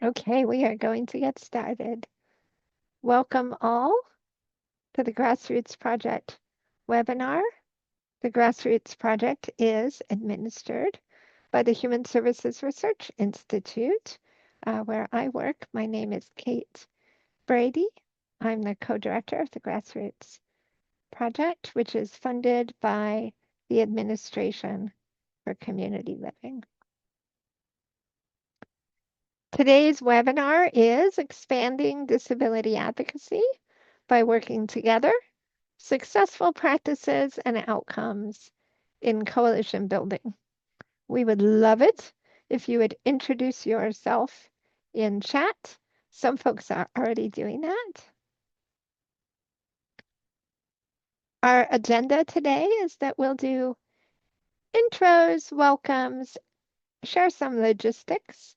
Okay, we are going to get started. Welcome all to the Grassroots Project webinar. The Grassroots Project is administered by the Human Services Research Institute, where I work. My name is Kate Brady. I'm the co-director of the Grassroots Project, which is funded by the Administration for Community Living. Today's webinar is Expanding Disability Advocacy by Working Together, Successful Practices and Outcomes in Coalition Building. We would love it if you would introduce yourself in chat. Some folks are already doing that. Our agenda today is that we'll do intros, welcomes, share some logistics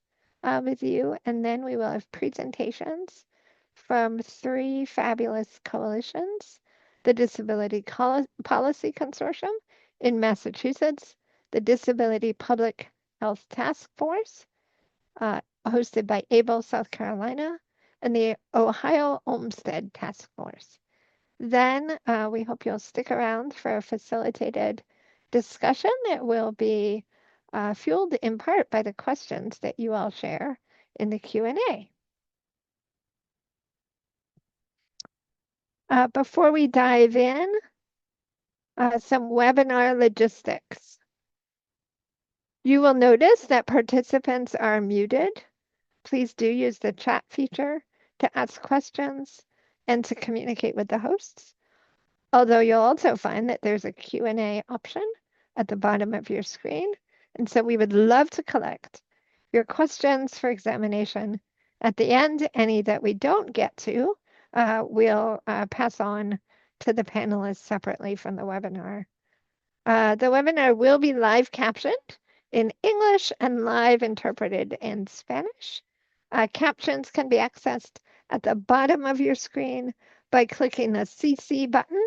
with you, and then we will have presentations from 3 fabulous coalitions: the Disability Policy Consortium in Massachusetts, the Disability Public Health Task Force, hosted by ABLE, South Carolina, and the Ohio Olmstead Task Force. Then we hope you'll stick around for a facilitated discussion that will be fueled in part by the questions that you all share in the Q&A. Before we dive in, some webinar logistics. You will notice that participants are muted. Please do use the chat feature to ask questions and to communicate with the hosts. Although you'll also find that there's a Q&A option at the bottom of your screen. And so we would love to collect your questions for examination at the end. Any that we don't get to, we'll pass on to the panelists separately from the webinar. The webinar will be live captioned in English and live interpreted in Spanish. Captions can be accessed at the bottom of your screen by clicking the CC button.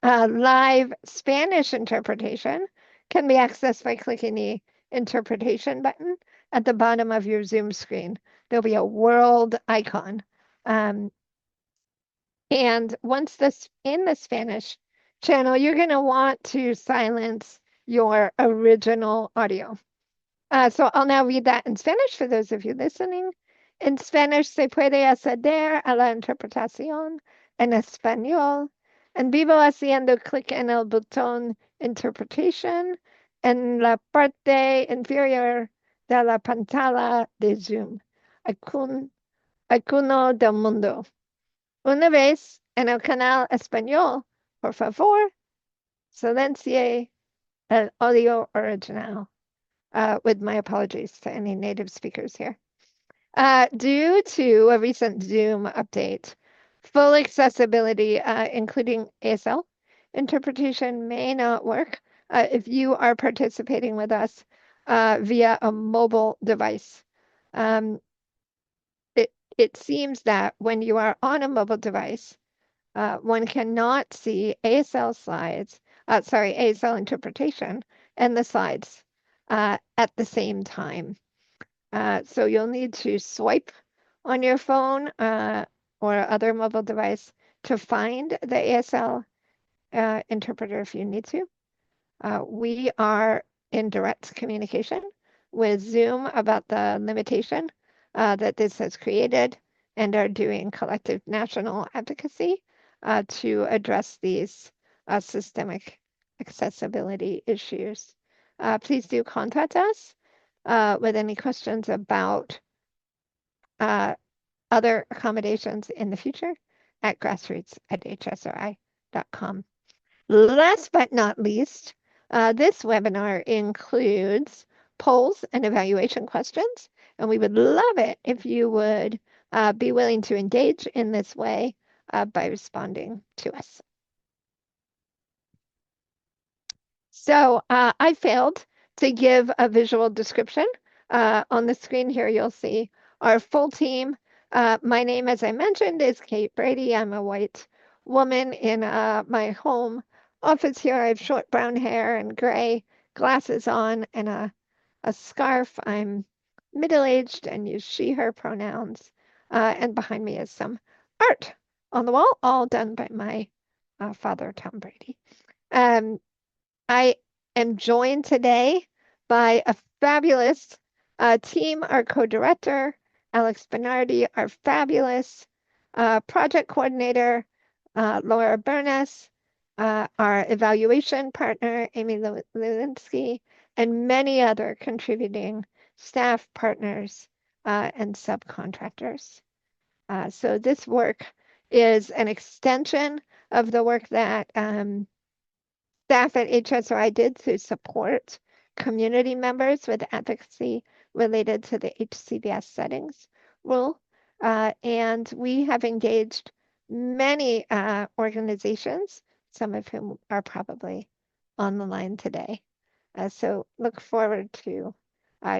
Live Spanish interpretation can be accessed by clicking the interpretation button at the bottom of your Zoom screen. There'll be a world icon. And once this in the Spanish channel, you're going to want to silence your original audio. So I'll now read that in Spanish for those of you listening. En Spanish se puede acceder a la interpretación en español en vivo haciendo clic en el botón Interpretation en la parte inferior de la pantalla de Zoom, icono del mundo. Una vez en el canal español, por favor, silencie el audio original. With my apologies to any native speakers here. Due to a recent Zoom update, full accessibility, including ASL interpretation, may not work if you are participating with us via a mobile device. It seems that when you are on a mobile device, one cannot see ASL slides, ASL interpretation and the slides at the same time. So you'll need to swipe on your phone or other mobile device to find the ASL interpreter if you need to. We are in direct communication with Zoom about the limitation that this has created and are doing collective national advocacy to address these systemic accessibility issues. Please do contact us with any questions about other accommodations in the future at grassroots@hsri.com. Last but not least, this webinar includes polls and evaluation questions, and we would love it if you would be willing to engage in this way by responding to us. So I failed to give a visual description. On the screen here, you'll see our full team. My name, as I mentioned, is Kate Brady. I'm a white woman in my home office here. I have short brown hair and gray glasses on and a scarf. I'm middle-aged and use she, her pronouns. And behind me is some art on the wall, all done by my father, Tom Brady. I am joined today by a fabulous team, our co-director, Alex Bernardi, our fabulous project coordinator, Laura Burness, our evaluation partner, Amy Lewinsky, and many other contributing staff partners and subcontractors. So this work is an extension of the work that staff at HSRI did to support community members with advocacy related to the HCBS settings rule. And we have engaged many organizations, some of whom are probably on the line today. So look forward to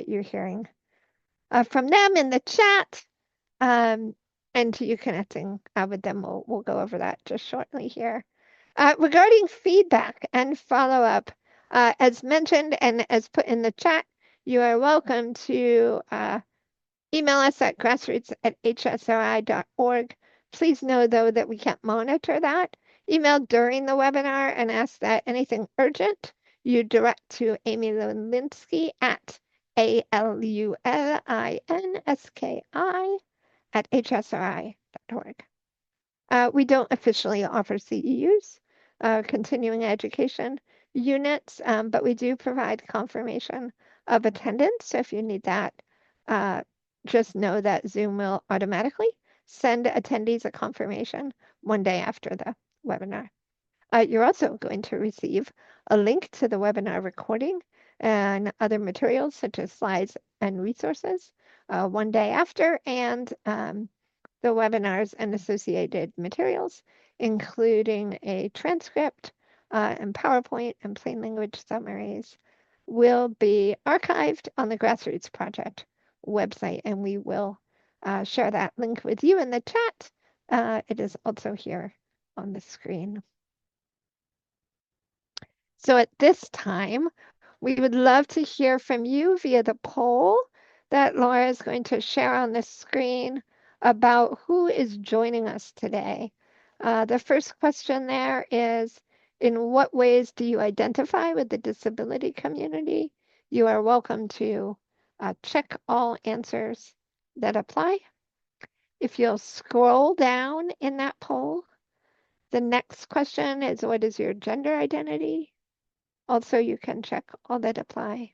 you hearing from them in the chat and to you connecting with them. We'll go over that just shortly here. Regarding feedback and follow-up, as mentioned and as put in the chat, you are welcome to email us at grassroots@hsri.org. Please know, though, that we can't monitor that. Email during the webinar and ask that anything urgent you direct to Amy Lewinsky at ALULINSKI@hsri.org. We don't officially offer CEUs, continuing education units, but we do provide confirmation of attendance. So if you need that, just know that Zoom will automatically send attendees a confirmation one day after the webinar. You're also going to receive a link to the webinar recording and other materials such as slides and resources one day after, and the webinars and associated materials, including a transcript and PowerPoint and plain language summaries, will be archived on the Grassroots Project website, and we will share that link with you in the chat. It is also here on the screen. So at this time, we would love to hear from you via the poll that Laura is going to share on the screen about who is joining us today. The first question there is, in what ways do you identify with the disability community? You are welcome to check all answers that apply. If you'll scroll down in that poll, the next question is, what is your gender identity? Also, you can check all that apply.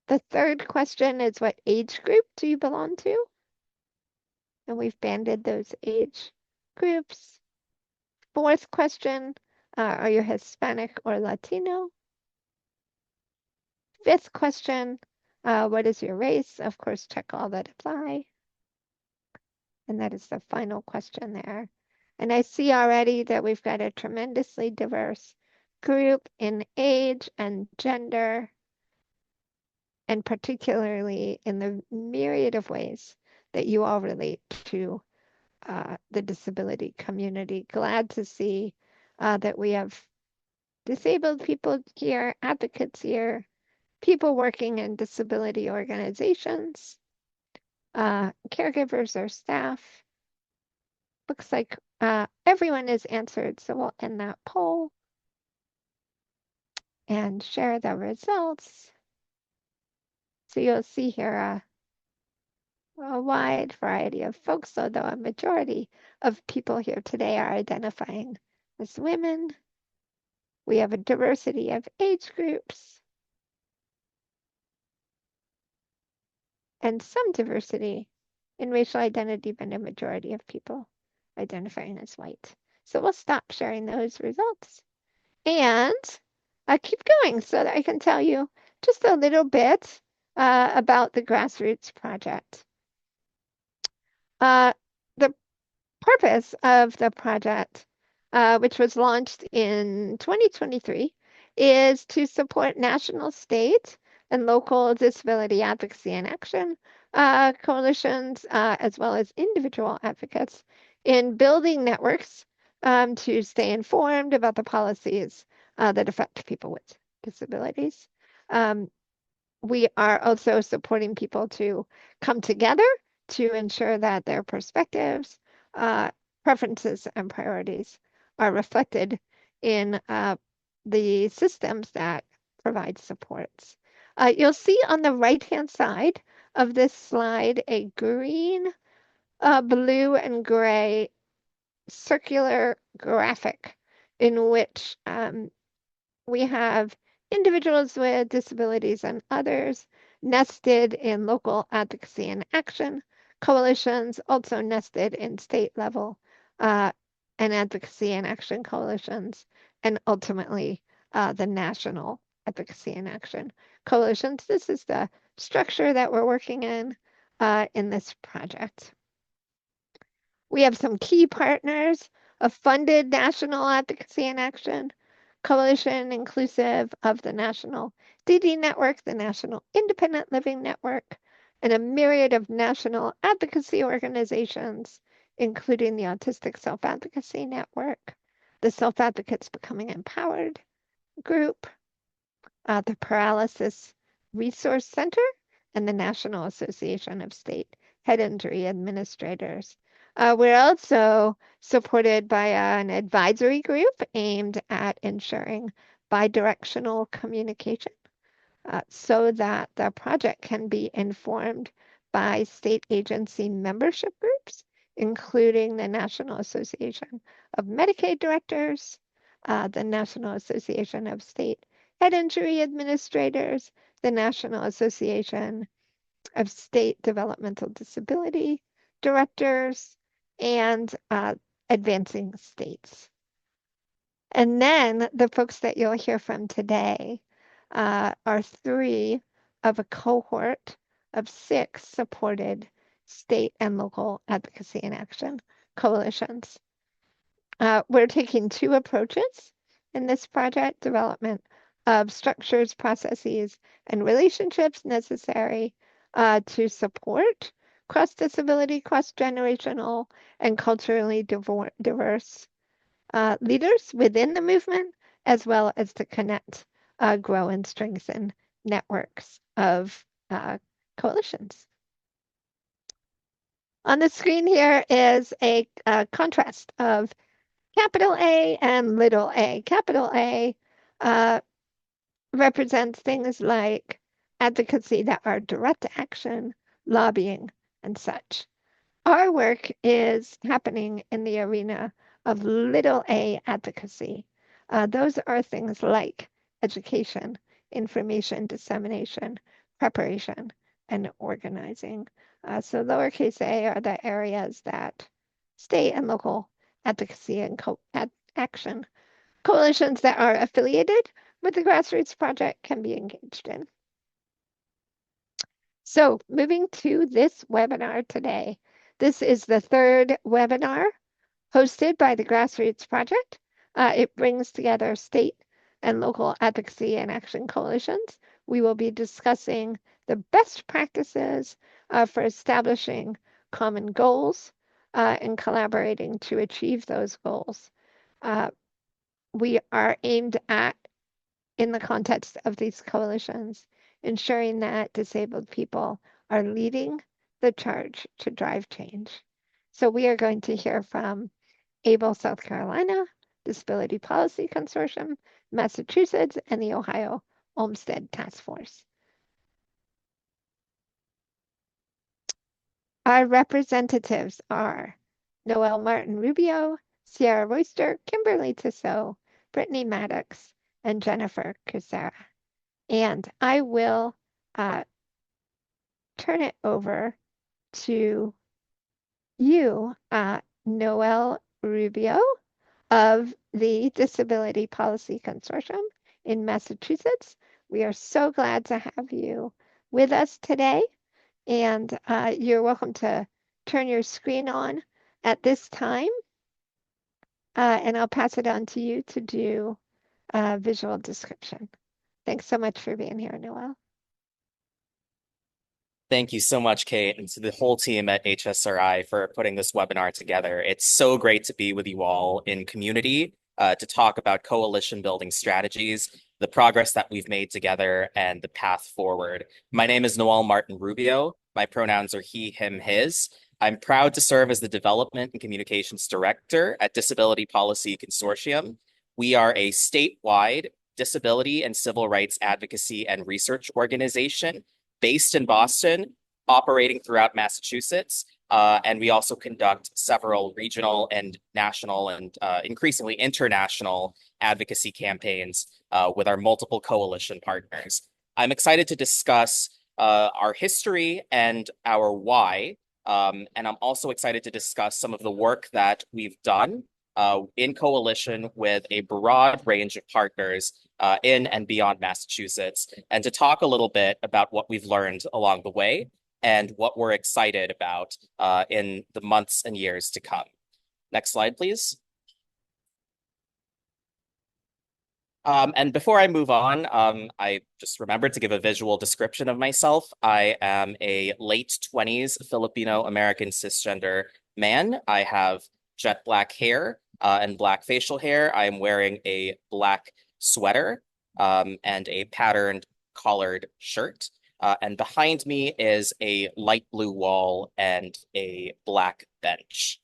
The third question is, what age group do you belong to? And we've banded those age groups. Fourth question, are you Hispanic or Latino? Fifth question, what is your race? Of course, check all that apply. And that is the final question there. And I see already that we've got a tremendously diverse group in age and gender, and particularly in the myriad of ways that you all relate to the disability community. Glad to see that we have disabled people here, advocates here, people working in disability organizations, caregivers or staff. Looks like everyone is answered, so we'll end that poll and share the results. So you'll see here a wide variety of folks, although a majority of people here today are identifying as women. We have a diversity of age groups and some diversity in racial identity, but a majority of people identifying as white. So we'll stop sharing those results and keep going so that I can tell you just a little bit about the Grassroots Project. The purpose of the project, which was launched in 2023, is to support national, state, and local disability advocacy and action coalitions, as well as individual advocates in building networks to stay informed about the policies that affect people with disabilities. we are also supporting people to come together to ensure that their perspectives, uh, preferences, and priorities are reflected in the systems that provide supports. You'll see on the right-hand side of this slide a green, blue, and gray circular graphic in which we have individuals with disabilities and others nested in local advocacy and action, coalitions also nested in state level and advocacy and action coalitions, and ultimately the national advocacy and action coalitions. This is the structure that we're working in this project. We have some key partners, a funded national advocacy and action coalition inclusive of the National DD Network, the National Independent Living Network, and a myriad of national advocacy organizations, including the Autistic Self-Advocacy Network, the Self-Advocates Becoming Empowered group, the Paralysis Resource Center, and the National Association of State Head Injury Administrators. We're also supported by an advisory group aimed at ensuring bidirectional communication so that the project can be informed by state agency membership groups, including the National Association of Medicaid Directors, the National Association of State Head Injury Administrators, the National Association of State Developmental Disability Directors, and Advancing States. And then the folks that you'll hear from today are three of a cohort of 6 supported state and local advocacy and action coalitions. We're taking 2 approaches in this project: development of structures, processes, and relationships necessary to support cross-disability, cross-generational, and culturally diverse leaders within the movement, as well as to connect, grow, and strengthen networks of coalitions. On the screen here is a contrast of capital A and little a. Capital A represents things like advocacy that are direct action, lobbying, and such. Our work is happening in the arena of little a advocacy. Those are things like education, information dissemination, preparation, and organizing. So lowercase a are the areas that state and local advocacy and action coalitions that are affiliated with the Grassroots Project can be engaged in. So moving to this webinar today. This is the 3rd webinar hosted by the Grassroots Project. It brings together state and local advocacy and action coalitions. We will be discussing the best practices for establishing common goals and collaborating to achieve those goals. We are aimed at, in the context of these coalitions, ensuring that disabled people are leading the charge to drive change. So we are going to hear from ABLE South Carolina, Disability Policy Consortium Massachusetts, and the Ohio Olmstead Task Force. Our representatives are Noelle Martin Rubio, Sierra Royster, Kimberly Tissot, Brittany Maddox, and Jennifer Kucera. And I will turn it over to you, Noelle Rubio of the Disability Policy Consortium in Massachusetts. We are so glad to have you with us today. And you're welcome to turn your screen on at this time. And I'll pass it on to you to do a visual description. Thanks so much for being here, Noelle. Thank you so much, Kate, and to the whole team at HSRI for putting this webinar together. It's so great to be with you all in community to talk about coalition building strategies, the progress that we've made together, and the path forward. My name is Noel Martin Rubio. My pronouns are he, him, his. I'm proud to serve as the Development and Communications Director at Disability Policy Consortium. We are a statewide disability and civil rights advocacy and research organization based in Boston, operating throughout Massachusetts. And we also conduct several regional and national and increasingly international advocacy campaigns with our multiple coalition partners. I'm excited to discuss our history and our why. And I'm also excited to discuss some of the work that we've done in coalition with a broad range of partners in and beyond Massachusetts, and to talk a little bit about what we've learned along the way and what we're excited about in the months and years to come. Next slide, please. And before I move on, I just remembered to give a visual description of myself. I am a late 20s Filipino-American cisgender man. I have jet black hair and black facial hair. I am wearing a black sweater and a patterned collared shirt. And behind me is a light blue wall and a black bench.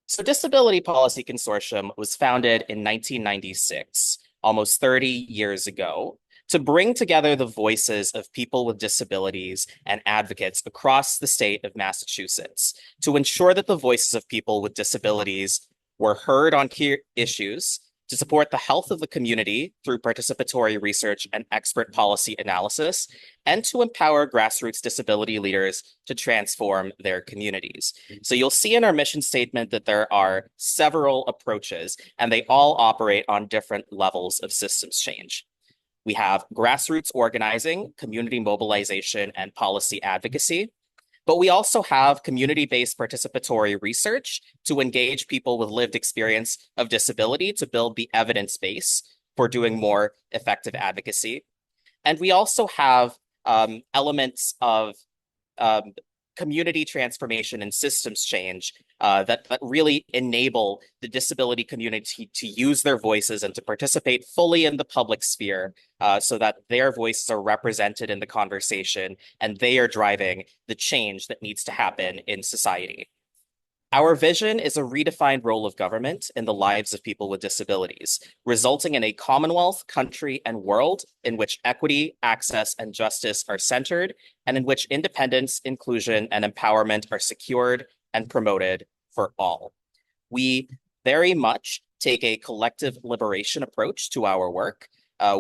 So Disability Policy Consortium was founded in 1996, almost 30 years ago, to bring together the voices of people with disabilities and advocates across the state of Massachusetts to ensure that the voices of people with disabilities were heard on key issues, to support the health of the community through participatory research and expert policy analysis, and to empower grassroots disability leaders to transform their communities. So you'll see in our mission statement that there are several approaches, and they all operate on different levels of systems change. We have grassroots organizing, community mobilization, and policy advocacy. But we also have community-based participatory research to engage people with lived experience of disability to build the evidence base for doing more effective advocacy. And we also have elements of community transformation and systems change that really enable the disability community to use their voices and to participate fully in the public sphere so that their voices are represented in the conversation and they are driving the change that needs to happen in society. Our vision is a redefined role of government in the lives of people with disabilities, resulting in a commonwealth, country, and world in which equity, access, and justice are centered, and in which independence, inclusion, and empowerment are secured and promoted for all. We very much take a collective liberation approach to our work.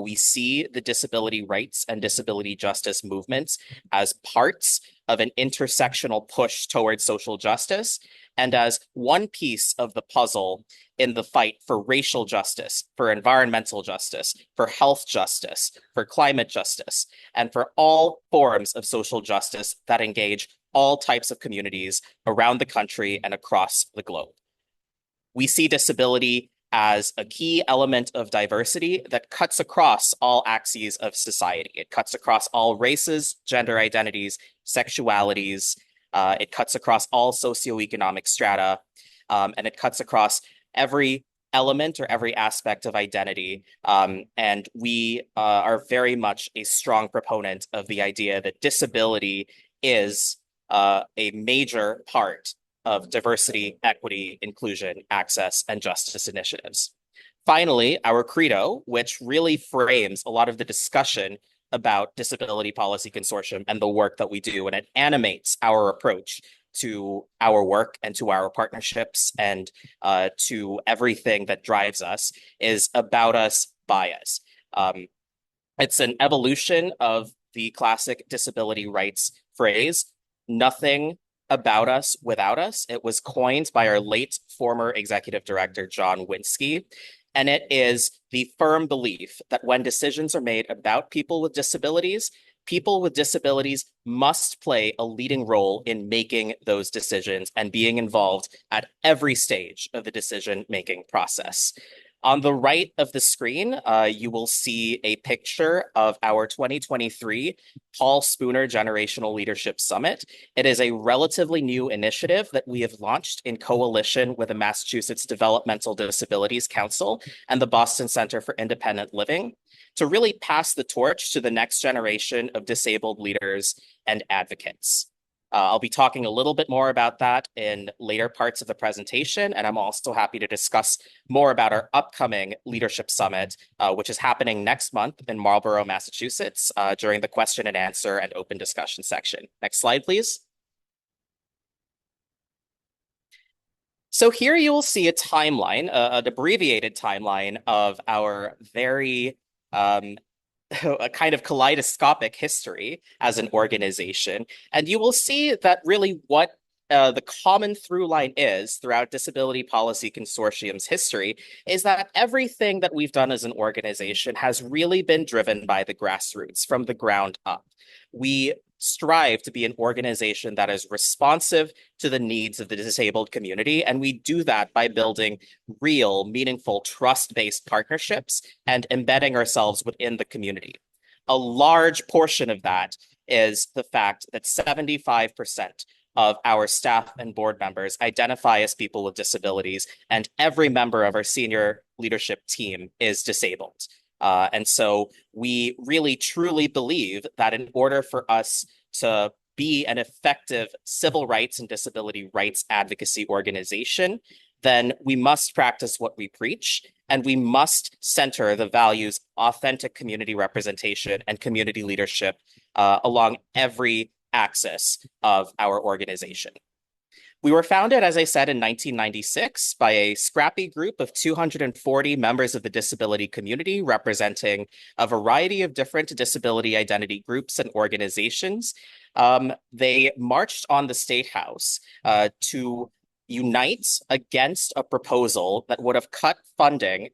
We see the disability rights and disability justice movements as parts of an intersectional push towards social justice, and as one piece of the puzzle in the fight for racial justice, for environmental justice, for health justice, for climate justice, and for all forms of social justice that engage all types of communities around the country and across the globe. We see disability as a key element of diversity that cuts across all axes of society. It cuts across all races, gender identities, sexualities. It cuts across all socioeconomic strata, and it cuts across every element or every aspect of identity. And we are very much a strong proponent of the idea that disability is a major part of diversity, equity, inclusion, access, and justice initiatives. Finally, our credo, which really frames a lot of the discussion about Disability Policy Consortium and the work that we do, and it animates our approach to our work and to our partnerships and to everything that drives us, is about us, by us. It's an evolution of the classic disability rights phrase, nothing about us without us. It was coined by our late former executive director, John Winsky. And it is the firm belief that when decisions are made about people with disabilities must play a leading role in making those decisions and being involved at every stage of the decision-making process. On the right of the screen, you will see a picture of our 2023 Paul Spooner Generational Leadership Summit. It is a relatively new initiative that we have launched in coalition with the Massachusetts Developmental Disabilities Council and the Boston Center for Independent Living to really pass the torch to the next generation of disabled leaders and advocates. I'll be talking a little bit more about that in later parts of the presentation, and I'm also happy to discuss more about our upcoming Leadership Summit, which is happening next month in Marlborough, Massachusetts, during the question and answer and open discussion section. Next slide, please. So here you will see a timeline, an abbreviated timeline of our very a kind of kaleidoscopic history as an organization. And you will see that really what the common through line is throughout Disability Policy Consortium's history is that everything that we've done as an organization has really been driven by the grassroots from the ground up. We strive to be an organization that is responsive to the needs of the disabled community. And we do that by building real, meaningful, trust-based partnerships and embedding ourselves within the community. A large portion of that is the fact that 75% of our staff and board members identify as people with disabilities, and every member of our senior leadership team is disabled. And so we really truly believe that in order for us to be an effective civil rights and disability rights advocacy organization, then we must practice what we preach, and we must center the values, authentic community representation and community leadership along every axis of our organization. We were founded, as I said, in 1996 by a scrappy group of 240 members of the disability community representing a variety of different disability identity groups and organizations. They marched on the State House to unite against a proposal that would have cut funding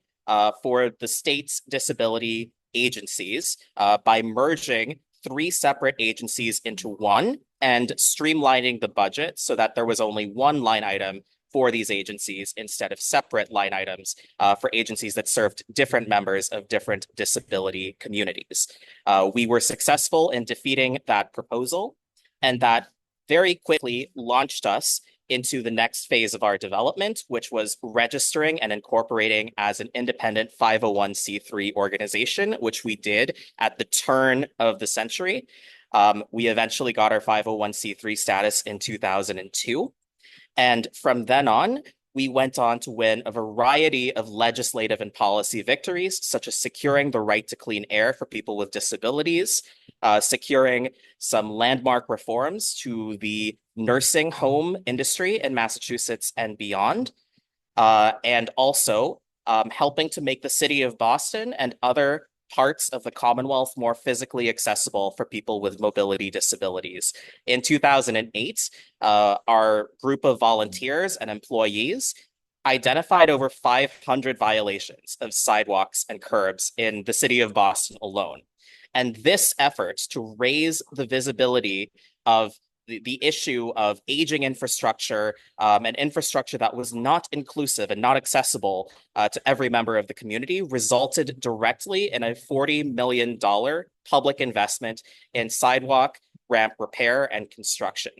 for the state's disability agencies by merging 3 separate agencies into one and streamlining the budget so that there was only one line item for these agencies instead of separate line items for agencies that served different members of different disability communities. We were successful in defeating that proposal, and that very quickly launched us into the next phase of our development, which was registering and incorporating as an independent 501c3 organization, which we did at the turn of the century. We eventually got our 501c3 status in 2002. And from then on, we went on to win a variety of legislative and policy victories, such as securing the right to clean air for people with disabilities, securing some landmark reforms to the nursing home industry in Massachusetts and beyond, and also helping to make the city of Boston and other parts of the Commonwealth more physically accessible for people with mobility disabilities. In 2008, our group of volunteers and employees identified over 500 violations of sidewalks and curbs in the city of Boston alone. And this effort to raise the visibility of the issue of aging infrastructure and infrastructure that was not inclusive and not accessible to every member of the community resulted directly in a $40 million public investment in sidewalk, ramp repair, and construction.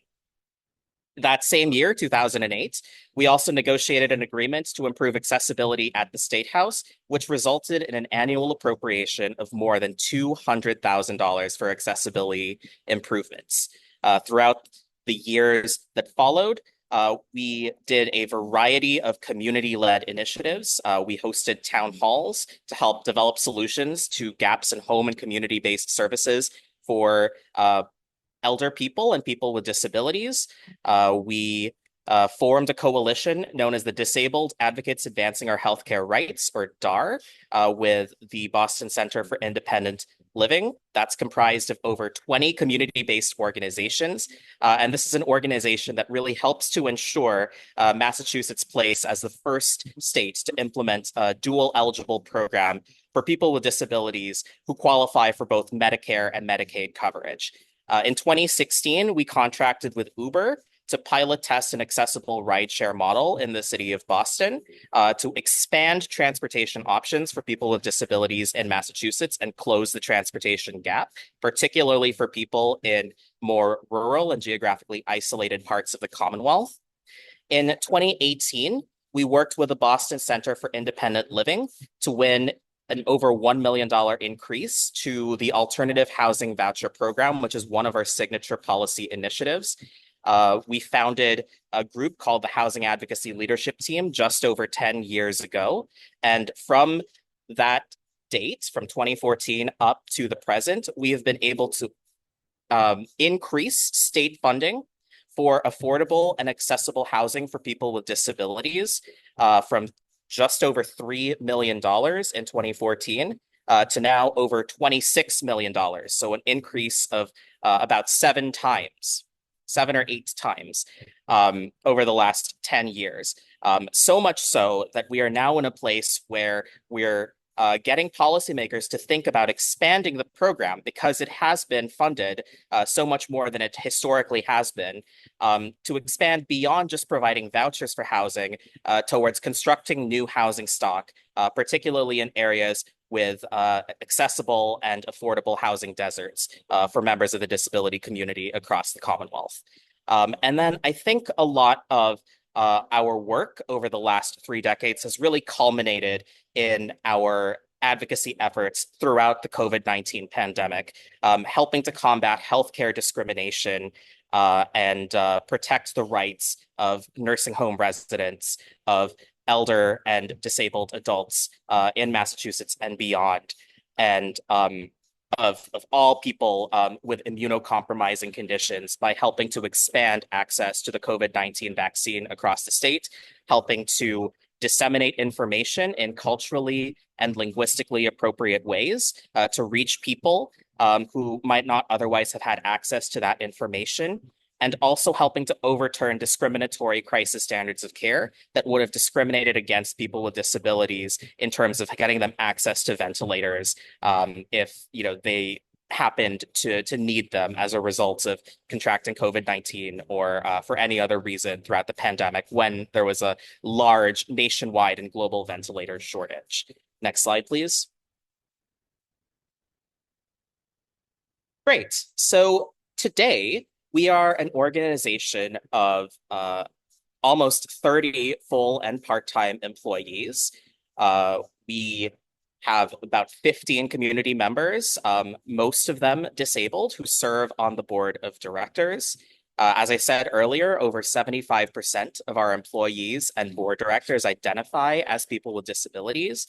That same year, 2008, we also negotiated an agreement to improve accessibility at the State House, which resulted in an annual appropriation of more than $200,000 for accessibility improvements. Throughout the years that followed, we did a variety of community-led initiatives. We hosted town halls to help develop solutions to gaps in home and community-based services for elder people and people with disabilities. We formed a coalition known as the Disabled Advocates Advancing Our Healthcare Rights, or DAR, with the Boston Center for Independent Living. That's comprised of over 20 community-based organizations. And this is an organization that really helps to ensure Massachusetts' place as the first state to implement a dual eligible program for people with disabilities who qualify for both Medicare and Medicaid coverage. In 2016, we contracted with Uber to pilot test an accessible rideshare model in the city of Boston, to expand transportation options for people with disabilities in Massachusetts and close the transportation gap, particularly for people in more rural and geographically isolated parts of the Commonwealth. In 2018, we worked with the Boston Center for Independent Living to win an over $1 million increase to the Alternative Housing Voucher Program, which is one of our signature policy initiatives. We founded a group called the Housing Advocacy Leadership Team just over 10 years ago. And from that date, from 2014 up to the present, we have been able to increase state funding for affordable and accessible housing for people with disabilities from just over $3 million in 2014 to now over $26 million. So an increase of about 7 or 8 times over the last 10 years. So much so that we are now in a place where we're getting policymakers to think about expanding the program because it has been funded so much more than it historically has been, to expand beyond just providing vouchers for housing towards constructing new housing stock, particularly in areas with accessible and affordable housing deserts for members of the disability community across the Commonwealth. And then I think a lot of our work over the last 3 decades has really culminated in our advocacy efforts throughout the COVID-19 pandemic, helping to combat healthcare discrimination and protect the rights of nursing home residents, of elder and disabled adults in Massachusetts and beyond, and of all people with immunocompromising conditions by helping to expand access to the COVID-19 vaccine across the state, helping to disseminate information in culturally and linguistically appropriate ways to reach people who might not otherwise have had access to that information, and also helping to overturn discriminatory crisis standards of care that would have discriminated against people with disabilities in terms of getting them access to ventilators if they happened to need them as a result of contracting COVID-19 or for any other reason throughout the pandemic when there was a large nationwide and global ventilator shortage. Next slide, please. Great. So today, we are an organization of almost 30 full and part-time employees. We have about 15 community members, most of them disabled, who serve on the board of directors. As I said earlier, over 75% of our employees and board directors identify as people with disabilities.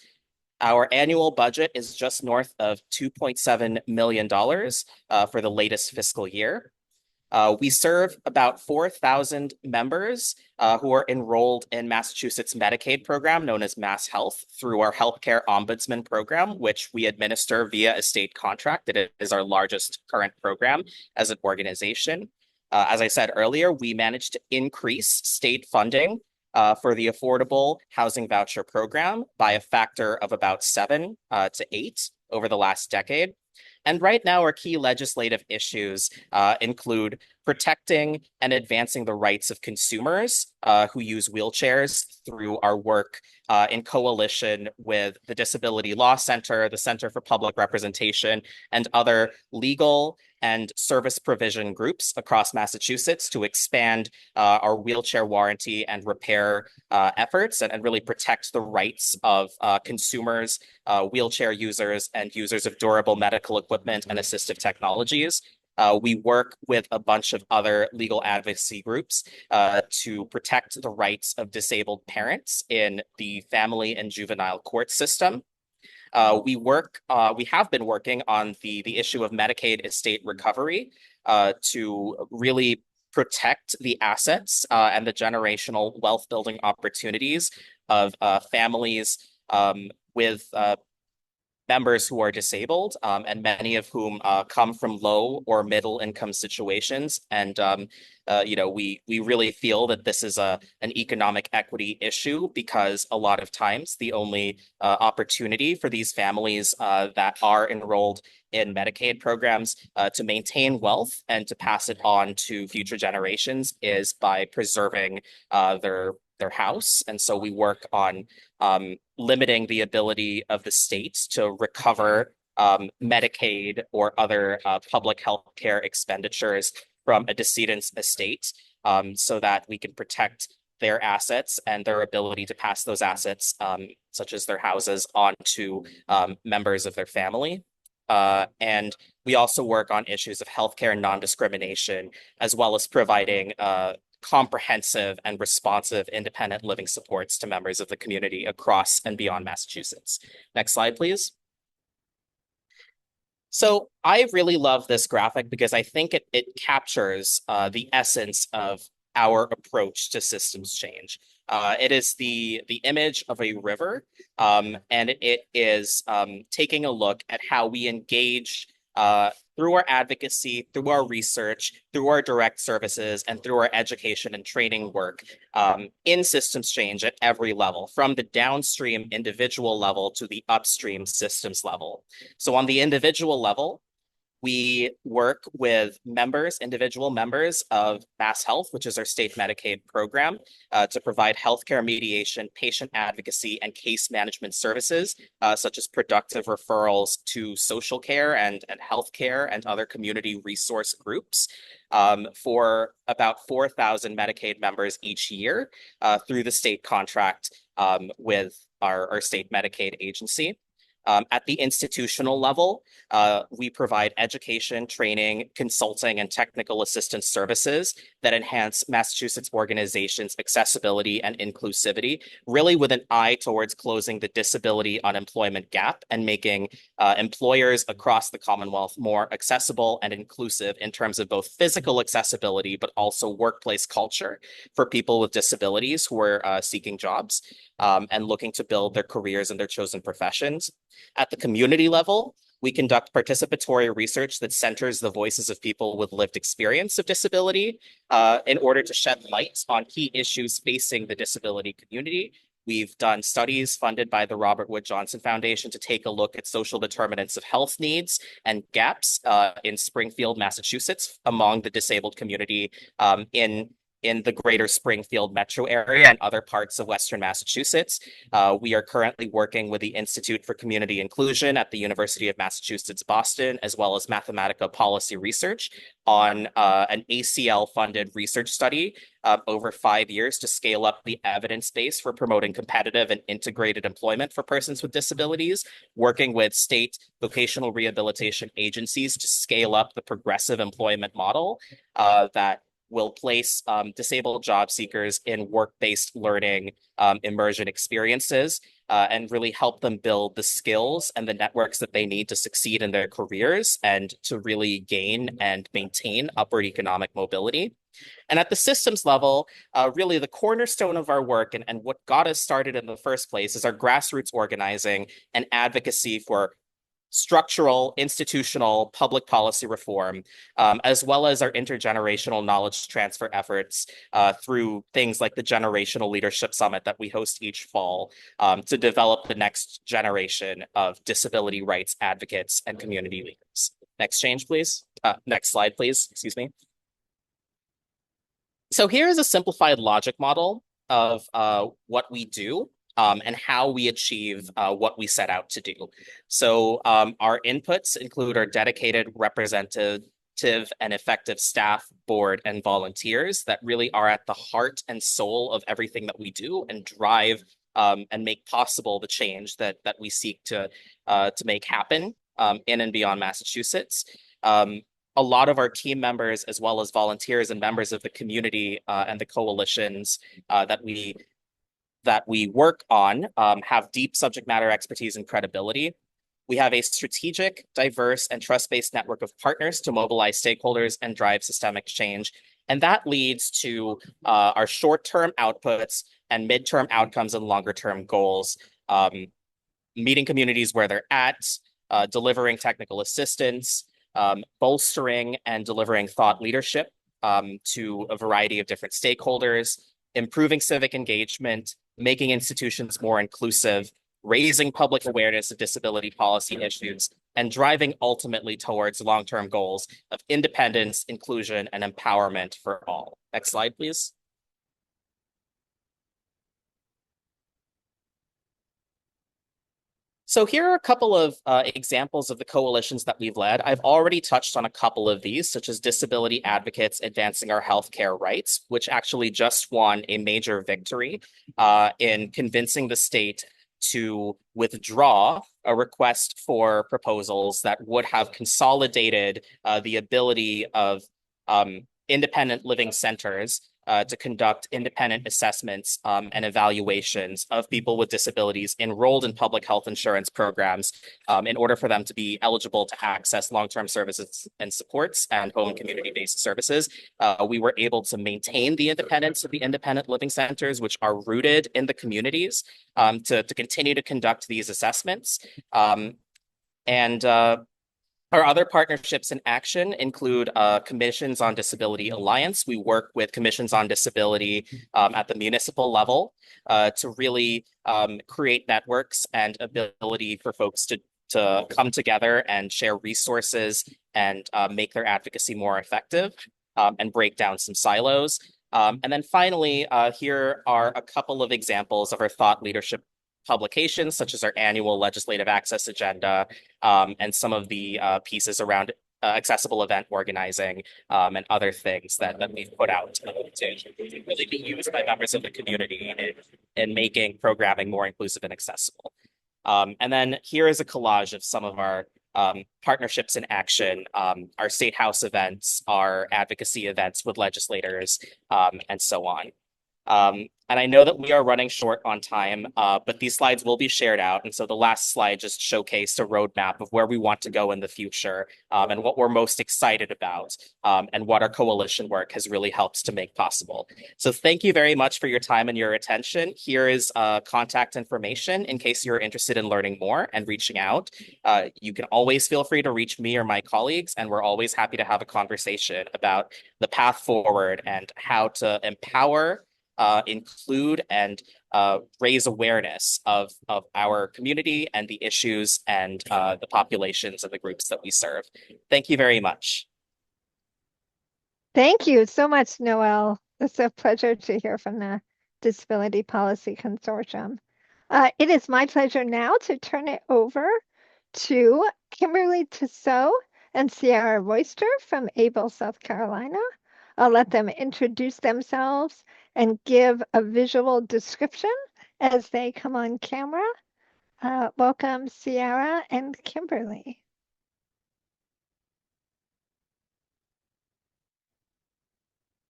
Our annual budget is just north of $2.7 million for the latest fiscal year. We serve about 4,000 members who are enrolled in Massachusetts Medicaid program known as Mass Health through our Healthcare Ombudsman program, which we administer via a state contract. It is our largest current program as an organization. As I said earlier, we managed to increase state funding for the Affordable Housing Voucher Program by a factor of about 7 to 8 over the last decade. And right now, our key legislative issues include protecting and advancing the rights of consumers who use wheelchairs through our work in coalition with the Disability Law Center, the Center for Public Representation, and other legal and service provision groups across Massachusetts to expand our wheelchair warranty and repair efforts and really protect the rights of consumers, wheelchair users, and users of durable medical equipment and assistive technologies. We work with a bunch of other legal advocacy groups to protect the rights of disabled parents in the family and juvenile court system. We have been working on the issue of Medicaid estate recovery to really protect the assets and the generational wealth building opportunities of families with members who are disabled, and many of whom come from low or middle income situations. And we really feel that this is an economic equity issue because a lot of times the only opportunity for these families that are enrolled in Medicaid programs to maintain wealth and to pass it on to future generations is by preserving their house. And so we work on limiting the ability of the states to recover Medicaid or other public health care expenditures from a decedent's estate, so that we can protect their assets and their ability to pass those assets, such as their houses, on to members of their family. And we also work on issues of healthcare non-discrimination, as well as providing comprehensive and responsive independent living supports to members of the community across and beyond Massachusetts. Next slide, please. So I really love this graphic because I think it captures the essence of our approach to systems change. It is the image of a river, and it is taking a look at how we engage through our advocacy, through our research, through our direct services, and through our education and training work in systems change at every level, from the downstream individual level to the upstream systems level. So on the individual level, we work with individual members of Mass Health, which is our state Medicaid program, to provide healthcare mediation, patient advocacy, and case management services, such as productive referrals to social care and healthcare and other community resource groups, for about 4,000 Medicaid members each year through the state contract with our state Medicaid agency. At the institutional level, we provide education, training, consulting, and technical assistance services that enhance Massachusetts organizations' accessibility and inclusivity, really with an eye towards closing the disability unemployment gap and making employers across the Commonwealth more accessible and inclusive in terms of both physical accessibility, but also workplace culture for people with disabilities who are seeking jobs and looking to build their careers in their chosen professions. At the community level, we conduct participatory research that centers the voices of people with lived experience of disability in order to shed light on key issues facing the disability community. We've done studies funded by the Robert Wood Johnson Foundation to take a look at social determinants of health needs and gaps in Springfield, Massachusetts, among the disabled community in the greater Springfield metro area and other parts of Western Massachusetts. We are currently working with the Institute for Community Inclusion at the University of Massachusetts, Boston, as well as Mathematica Policy Research on an ACL-funded research study over 5 years to scale up the evidence base for promoting competitive and integrated employment for persons with disabilities, working with state vocational rehabilitation agencies to scale up the progressive employment model that will place disabled job seekers in work-based learning immersion experiences and really help them build the skills and the networks that they need to succeed in their careers and to really gain and maintain upward economic mobility. And at the systems level, really the cornerstone of our work and what got us started in the first place is our grassroots organizing and advocacy for structural, institutional, public policy reform, as well as our intergenerational knowledge transfer efforts through things like the Generational Leadership Summit that we host each fall to develop the next generation of disability rights advocates and community leaders. Next change, please. Next slide, please. Excuse me. So here is a simplified logic model of what we do and how we achieve what we set out to do. So our inputs include our dedicated representative and effective staff, board, and volunteers that really are at the heart and soul of everything that we do and drive and make possible the change that we seek to make happen in and beyond Massachusetts. A lot of our team members, as well as volunteers and members of the community and the coalitions that we work on, have deep subject matter expertise and credibility. We have a strategic, diverse, and trust-based network of partners to mobilize stakeholders and drive systemic change. And that leads to our short-term outputs and midterm outcomes and longer-term goals. meeting communities where they're at, delivering technical assistance, bolstering and delivering thought leadership to a variety of different stakeholders, improving civic engagement, making institutions more inclusive, raising public awareness of disability policy issues, and driving ultimately towards long-term goals of independence, inclusion, and empowerment for all. Next slide, please. So here are a couple of examples of the coalitions that we've led. I've already touched on a couple of these, such as Disability Advocates Advancing Our Healthcare Rights, which actually just won a major victory in convincing the state to withdraw a request for proposals that would have consolidated the ability of independent living centers to conduct independent assessments and evaluations of people with disabilities enrolled in public health insurance programs in order for them to be eligible to access long-term services and supports and home and community-based services. We were able to maintain the independence of the independent living centers, which are rooted in the communities, to continue to conduct these assessments. Our other partnerships in action include Commissions on Disability Alliance. We work with Commissions on Disability at the municipal level to really create networks and ability for folks to come together and share resources and make their advocacy more effective and break down some silos. And then finally, here are a couple of examples of our thought leadership publications, such as our annual legislative access agenda and some of the pieces around accessible event organizing and other things that we've put out to really be used by members of the community in making programming more inclusive and accessible. And then here is a collage of some of our partnerships in action, our state house events, our advocacy events with legislators, and so on. And I know that we are running short on time, but these slides will be shared out. And so the last slide just showcased a roadmap of where we want to go in the future and what we're most excited about and what our coalition work has really helped to make possible. So thank you very much for your time and your attention. Here is contact information in case you're interested in learning more and reaching out. You can always feel free to reach me or my colleagues, and we're always happy to have a conversation about the path forward and how to empower, include, and raise awareness of our community and the issues and the populations and the groups that we serve. Thank you very much. Thank you so much, Noel. It's a pleasure to hear from the Disability Policy Consortium. It is my pleasure now to turn it over to Kimberly Tissot and Sierra Royster from Able, South Carolina. I'll let them introduce themselves and give a visual description as they come on camera. Welcome, Sierra and Kimberly.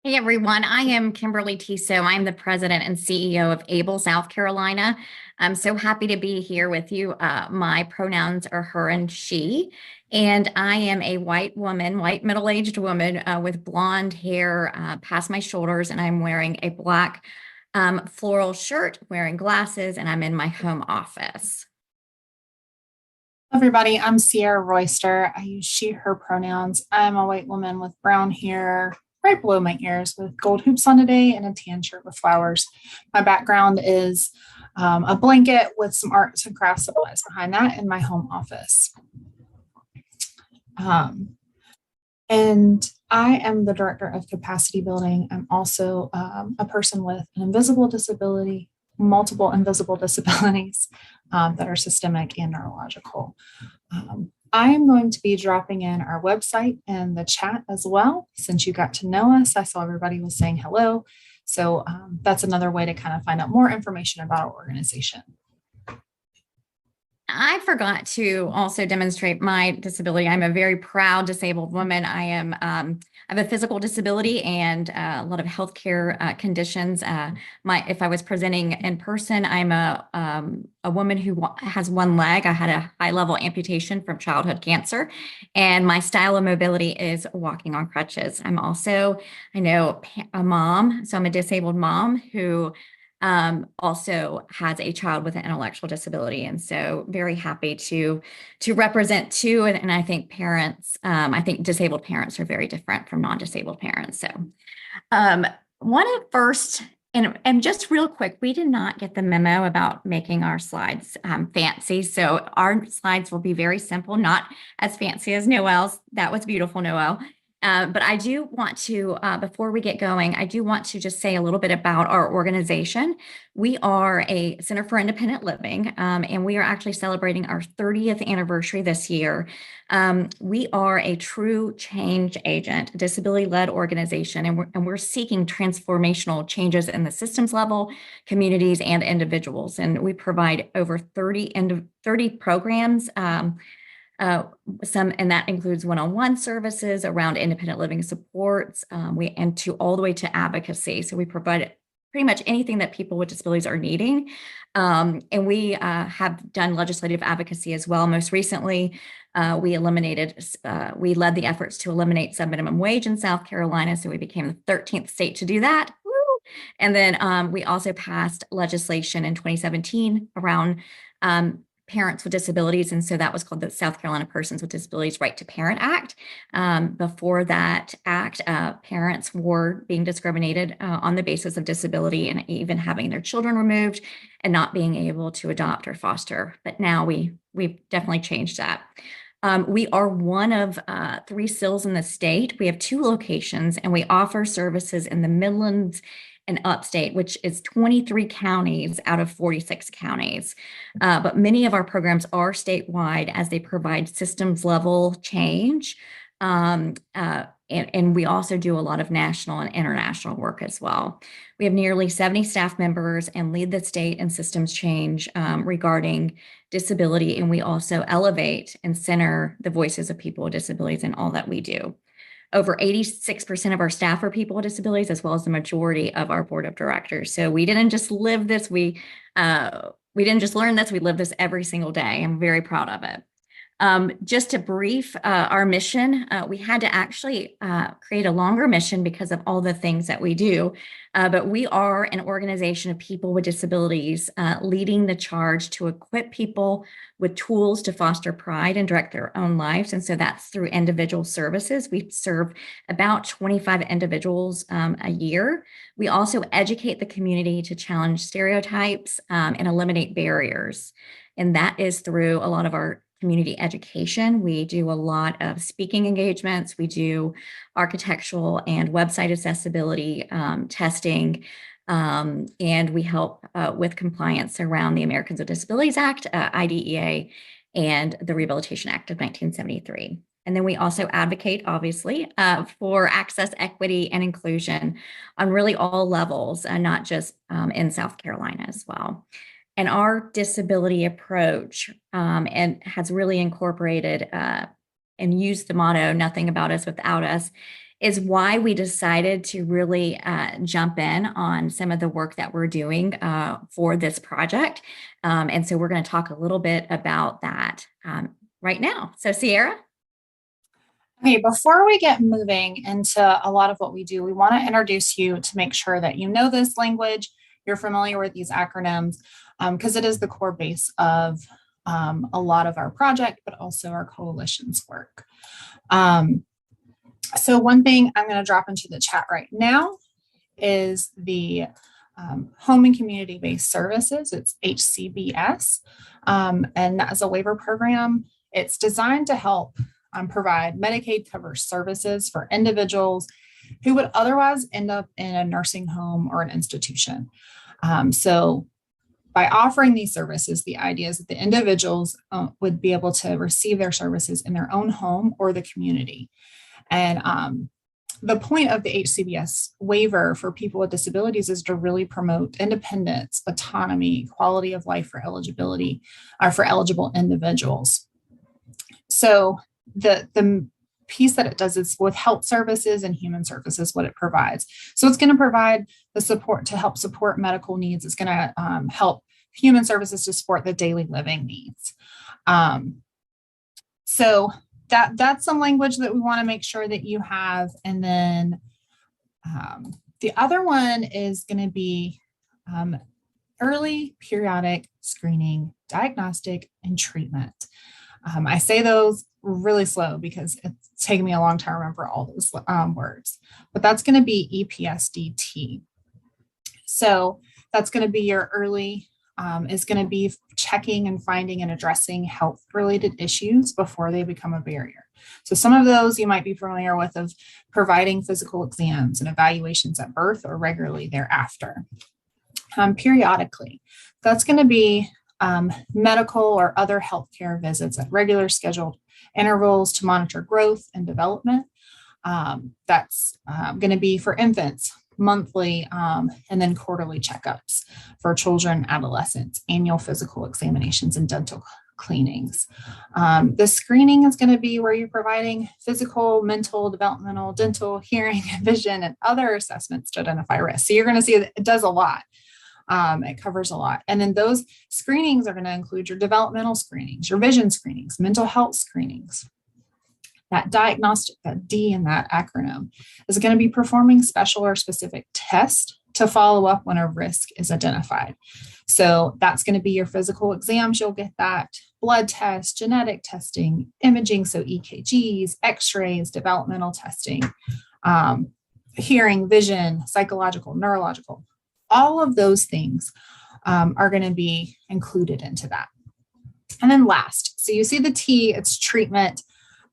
Hey everyone, I am Kimberly Tissot. I'm the president and CEO of Able, South Carolina. I'm so happy to be here with you. My pronouns are her and she, and I am a white woman, white middle-aged woman with blonde hair past my shoulders, and I'm wearing a black floral shirt, wearing glasses, and I'm in my home office. Everybody, I'm Sierra Royster. I use she, her pronouns. I'm a white woman with brown hair, right below my ears, with gold hoops on today and a tan shirt with flowers. My background is a blanket with some arts and crafts supplies behind that in my home office. And I am the director of capacity building. I'm also a person with an invisible disability, multiple invisible disabilities that are systemic and neurological. I am going to be dropping in our website in the chat as well. Since you got to know us, I saw everybody was saying hello. So that's another way to kind of find out more information about our organization. I forgot to also demonstrate my disability. I'm a very proud disabled woman. I have a physical disability and a lot of healthcare conditions. If I was presenting in person, I'm a woman who has one leg. I had a high-level amputation from childhood cancer, and my style of mobility is walking on crutches. I'm also, a mom, so I'm a disabled mom who also has a child with an intellectual disability. And so very happy to represent two. And I think I think disabled parents are very different from non-disabled parents. So want to first, and just real quick, we did not get the memo about making our slides fancy. So our slides will be very simple, not as fancy as Noelle's. That was beautiful, Noelle. But I do want to, before we get going, I do want to just say a little bit about our organization. We are a Center for Independent Living, and we are actually celebrating our 30th anniversary this year. We are a true change agent, a disability-led organization, and we're seeking transformational changes in the systems level, communities, and individuals. And we provide over 30 programs, and that includes one-on-one services around independent living supports, and all the way to advocacy. So we provide pretty much anything that people with disabilities are needing. And we have done legislative advocacy as well. Most recently, we led the efforts to eliminate subminimum wage in South Carolina. So we became the 13th state to do that. Woo! And then we also passed legislation in 2017 around parents with disabilities. And so that was called the South Carolina Persons with Disabilities Right to Parent Act. Before that act, parents were being discriminated on the basis of disability and even having their children removed and not being able to adopt or foster. But now we've definitely changed that. We are one of 3 CILs in the state. We have 2 locations, and we offer services in the Midlands and upstate, which is 23 counties out of 46 counties. But many of our programs are statewide as they provide systems level change. And we also do a lot of national and international work as well. We have nearly 70 staff members and lead the state in systems change regarding disability. And we also elevate and center the voices of people with disabilities in all that we do. Over 86% of our staff are people with disabilities, as well as the majority of our board of directors. So we didn't just live this, we didn't just learn this, we live this every single day. I'm very proud of it. Just to brief our mission, we had to actually create a longer mission because of all the things that we do. But we are an organization of people with disabilities leading the charge to equip people with tools to foster pride and direct their own lives. And so that's through individual services. We serve about 25 individuals a year. We also educate the community to challenge stereotypes and eliminate barriers. And that is through a lot of our community education. We do a lot of speaking engagements. We do architectural and website accessibility testing, and we help with compliance around the Americans with Disabilities Act, IDEA, and the Rehabilitation Act of 1973. And then we also advocate, obviously, for access, equity, and inclusion on really all levels, not just in South Carolina as well. And our disability approach and has really incorporated and used the motto, nothing about us without us, is why we decided to really jump in on some of the work that we're doing for this project. And so we're going to talk a little bit about that right now. So Sierra? Okay, before we get moving into a lot of what we do, we want to introduce you to make sure that you know this language, you're familiar with these acronyms, because it is the core base of a lot of our project, but also our coalition's work. So one thing I'm going to drop into the chat right now is the Home and Community-Based Services. It's HCBS, and that is a waiver program. It's designed to help provide Medicaid covered services for individuals who would otherwise end up in a nursing home or an institution. So by offering these services, the idea is that the individuals would be able to receive their services in their own home or the community. And the point of the HCBS waiver for people with disabilities is to really promote independence, autonomy, quality of life for eligibility, for eligible individuals. So the piece that it does is with health services and human services, what it provides. So it's going to provide the support to help support medical needs. It's going to help human services to support the daily living needs. So that's some language that we want to make sure that you have. And then the other one is going to be early, periodic, screening, diagnostic, and treatment. I say those really slow because it's taken me a long time to remember all those words, but that's going to be EPSDT. So that's going to be your early, is going to be checking and finding and addressing health-related issues before they become a barrier. So some of those you might be familiar with, of providing physical exams and evaluations at birth or regularly thereafter. Periodically, that's going to be medical or other healthcare visits at regular scheduled intervals to monitor growth and development. That's going to be for infants, monthly, and then quarterly checkups for children, adolescents, annual physical examinations, and dental cleanings. The screening is going to be where you're providing physical, mental, developmental, dental, hearing, vision, and other assessments to identify risk. So you're going to see that it does a lot. It covers a lot. And then those screenings are going to include your developmental screenings, your vision screenings, mental health screenings. That diagnostic, that D in that acronym, is going to be performing special or specific tests to follow up when a risk is identified. So that's going to be your physical exams. You'll get that, blood tests, genetic testing, imaging, so EKGs, x-rays, developmental testing, hearing, vision, psychological, neurological. All of those things are going to be included into that. And then last, so you see the T, it's treatment.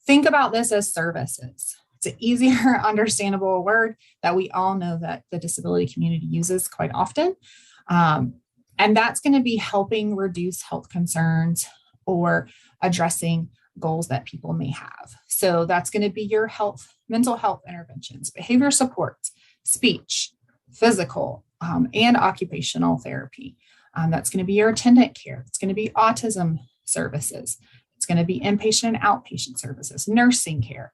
Think about this as services. It's an easier, understandable word that we all know that the disability community uses quite often. And that's going to be helping reduce health concerns or addressing goals that people may have. So that's going to be your mental health interventions, behavior supports, speech, physical, and occupational therapy. That's going to be your attendant care. It's going to be autism services. It's going to be inpatient and outpatient services, nursing care,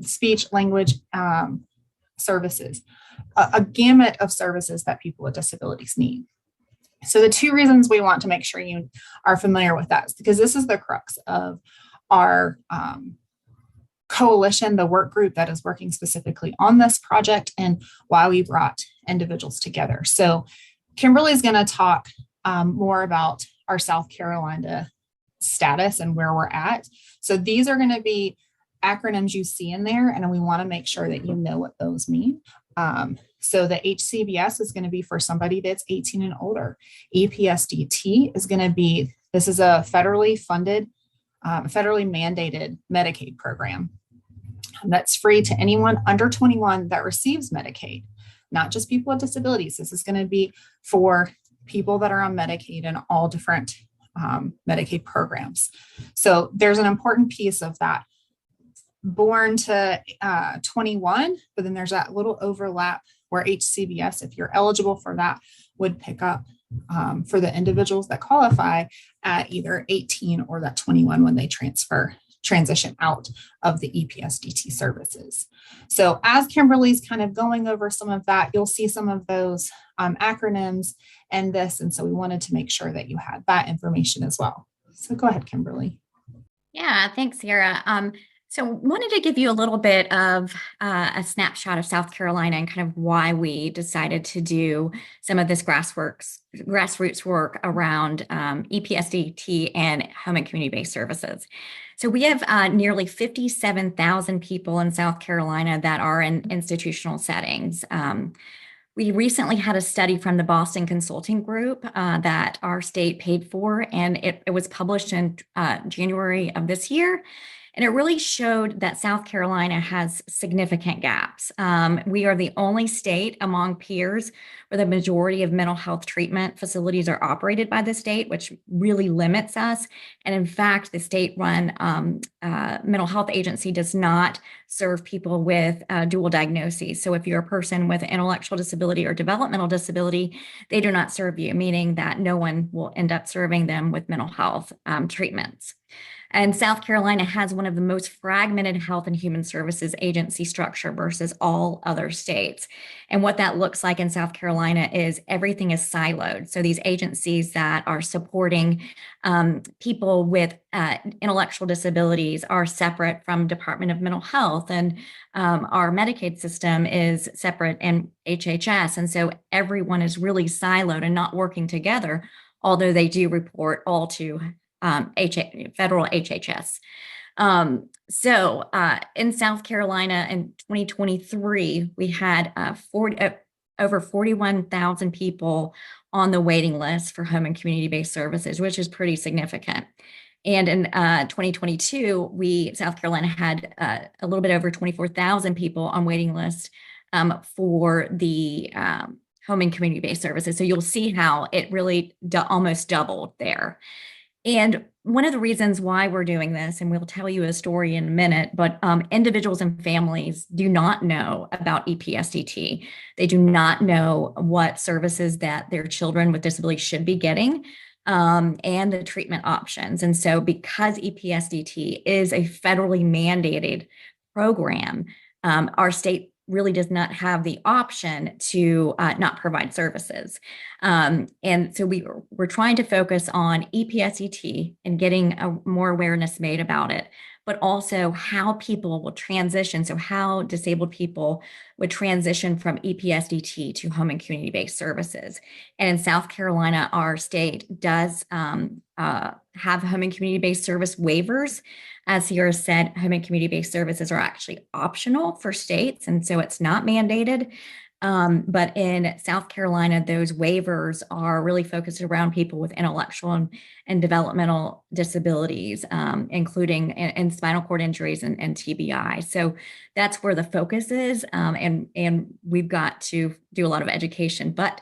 speech, language services, a gamut of services that people with disabilities need. So the two reasons we want to make sure you are familiar with that is because this is the crux of our coalition, the work group that is working specifically on this project, and why we brought individuals together. So Kimberly is going to talk more about our South Carolina status and where we're at. So these are going to be acronyms you see in there, and we want to make sure that you know what those mean. So the HCBS is going to be for somebody that's 18 and older. EPSDT is going to be, this is a federally funded, federally mandated Medicaid program that's free to anyone under 21 that receives Medicaid, not just people with disabilities. This is going to be for people that are on Medicaid and all different Medicaid programs. So there's an important piece of that. Born to 21, but then there's that little overlap where HCBS, if you're eligible for that, would pick up for the individuals that qualify at either 18 or that 21 when they transition out of the EPSDT services. So as Kimberly's kind of going over some of that, you'll see some of those acronyms and this. And so we wanted to make sure that you had that information as well. So go ahead, Kimberly. Yeah, thanks, Sarah. So wanted to give you a little bit of a snapshot of South Carolina and kind of why we decided to do some of this grassroots work around EPSDT and home and community-based services. So we have nearly 57,000 people in South Carolina that are in institutional settings. We recently had a study from the Boston Consulting Group that our state paid for, and it was published in January of this year. And it really showed that South Carolina has significant gaps. We are the only state among peers where the majority of mental health treatment facilities are operated by the state, which really limits us. And in fact, the state-run mental health agency does not serve people with dual diagnoses. So if you're a person with an intellectual disability or developmental disability, they do not serve you, meaning that no one will end up serving them with mental health treatments. And South Carolina has one of the most fragmented health and human services agency structure versus all other states. And what that looks like in South Carolina is everything is siloed. So these agencies that are supporting people with intellectual disabilities are separate from Department of Mental Health, and our Medicaid system is separate and HHS. And so everyone is really siloed and not working together, although they do report all to federal HHS. In South Carolina in 2023, we had over 41,000 people on the waiting list for home and community-based services, which is pretty significant. And in 2022, South Carolina had a little bit over 24,000 people on waiting list for the home and community-based services. So you'll see how it really almost doubled there. And one of the reasons why we're doing this, and we'll tell you a story in a minute, but individuals and families do not know about EPSDT. They do not know what services that their children with disabilities should be getting, and the treatment options. And so because EPSDT is a federally mandated program, our state really does not have the option to not provide services. And so we're trying to focus on EPSDT and getting more awareness made about it, but also how people will transition. So how disabled people would transition from EPSDT to home and community-based services. And in South Carolina, our state does have home and community-based service waivers. As Sierra said, home and community-based services are actually optional for states, and so it's not mandated. But in South Carolina, those waivers are really focused around people with intellectual and developmental disabilities, including and spinal cord injuries and TBI. So that's where the focus is, and we've got to do a lot of education. But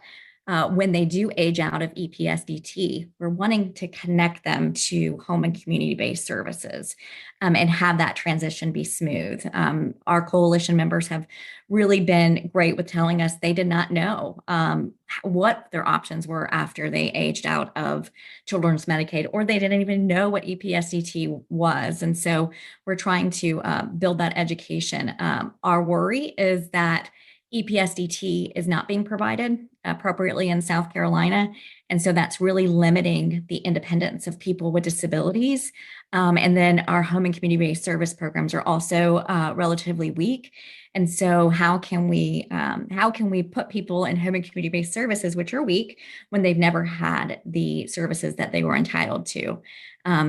when they do age out of EPSDT, we're wanting to connect them to home and community-based services and have that transition be smooth. Our coalition members have really been great with telling us they did not know what their options were after they aged out of children's Medicaid, or they didn't even know what EPSDT was. And so we're trying to build that education. Our worry is that EPSDT is not being provided appropriately in South Carolina. And so that's really limiting the independence of people with disabilities. And then our home and community-based service programs are also relatively weak. And so how can we put people in home and community-based services, which are weak, when they've never had the services that they were entitled to?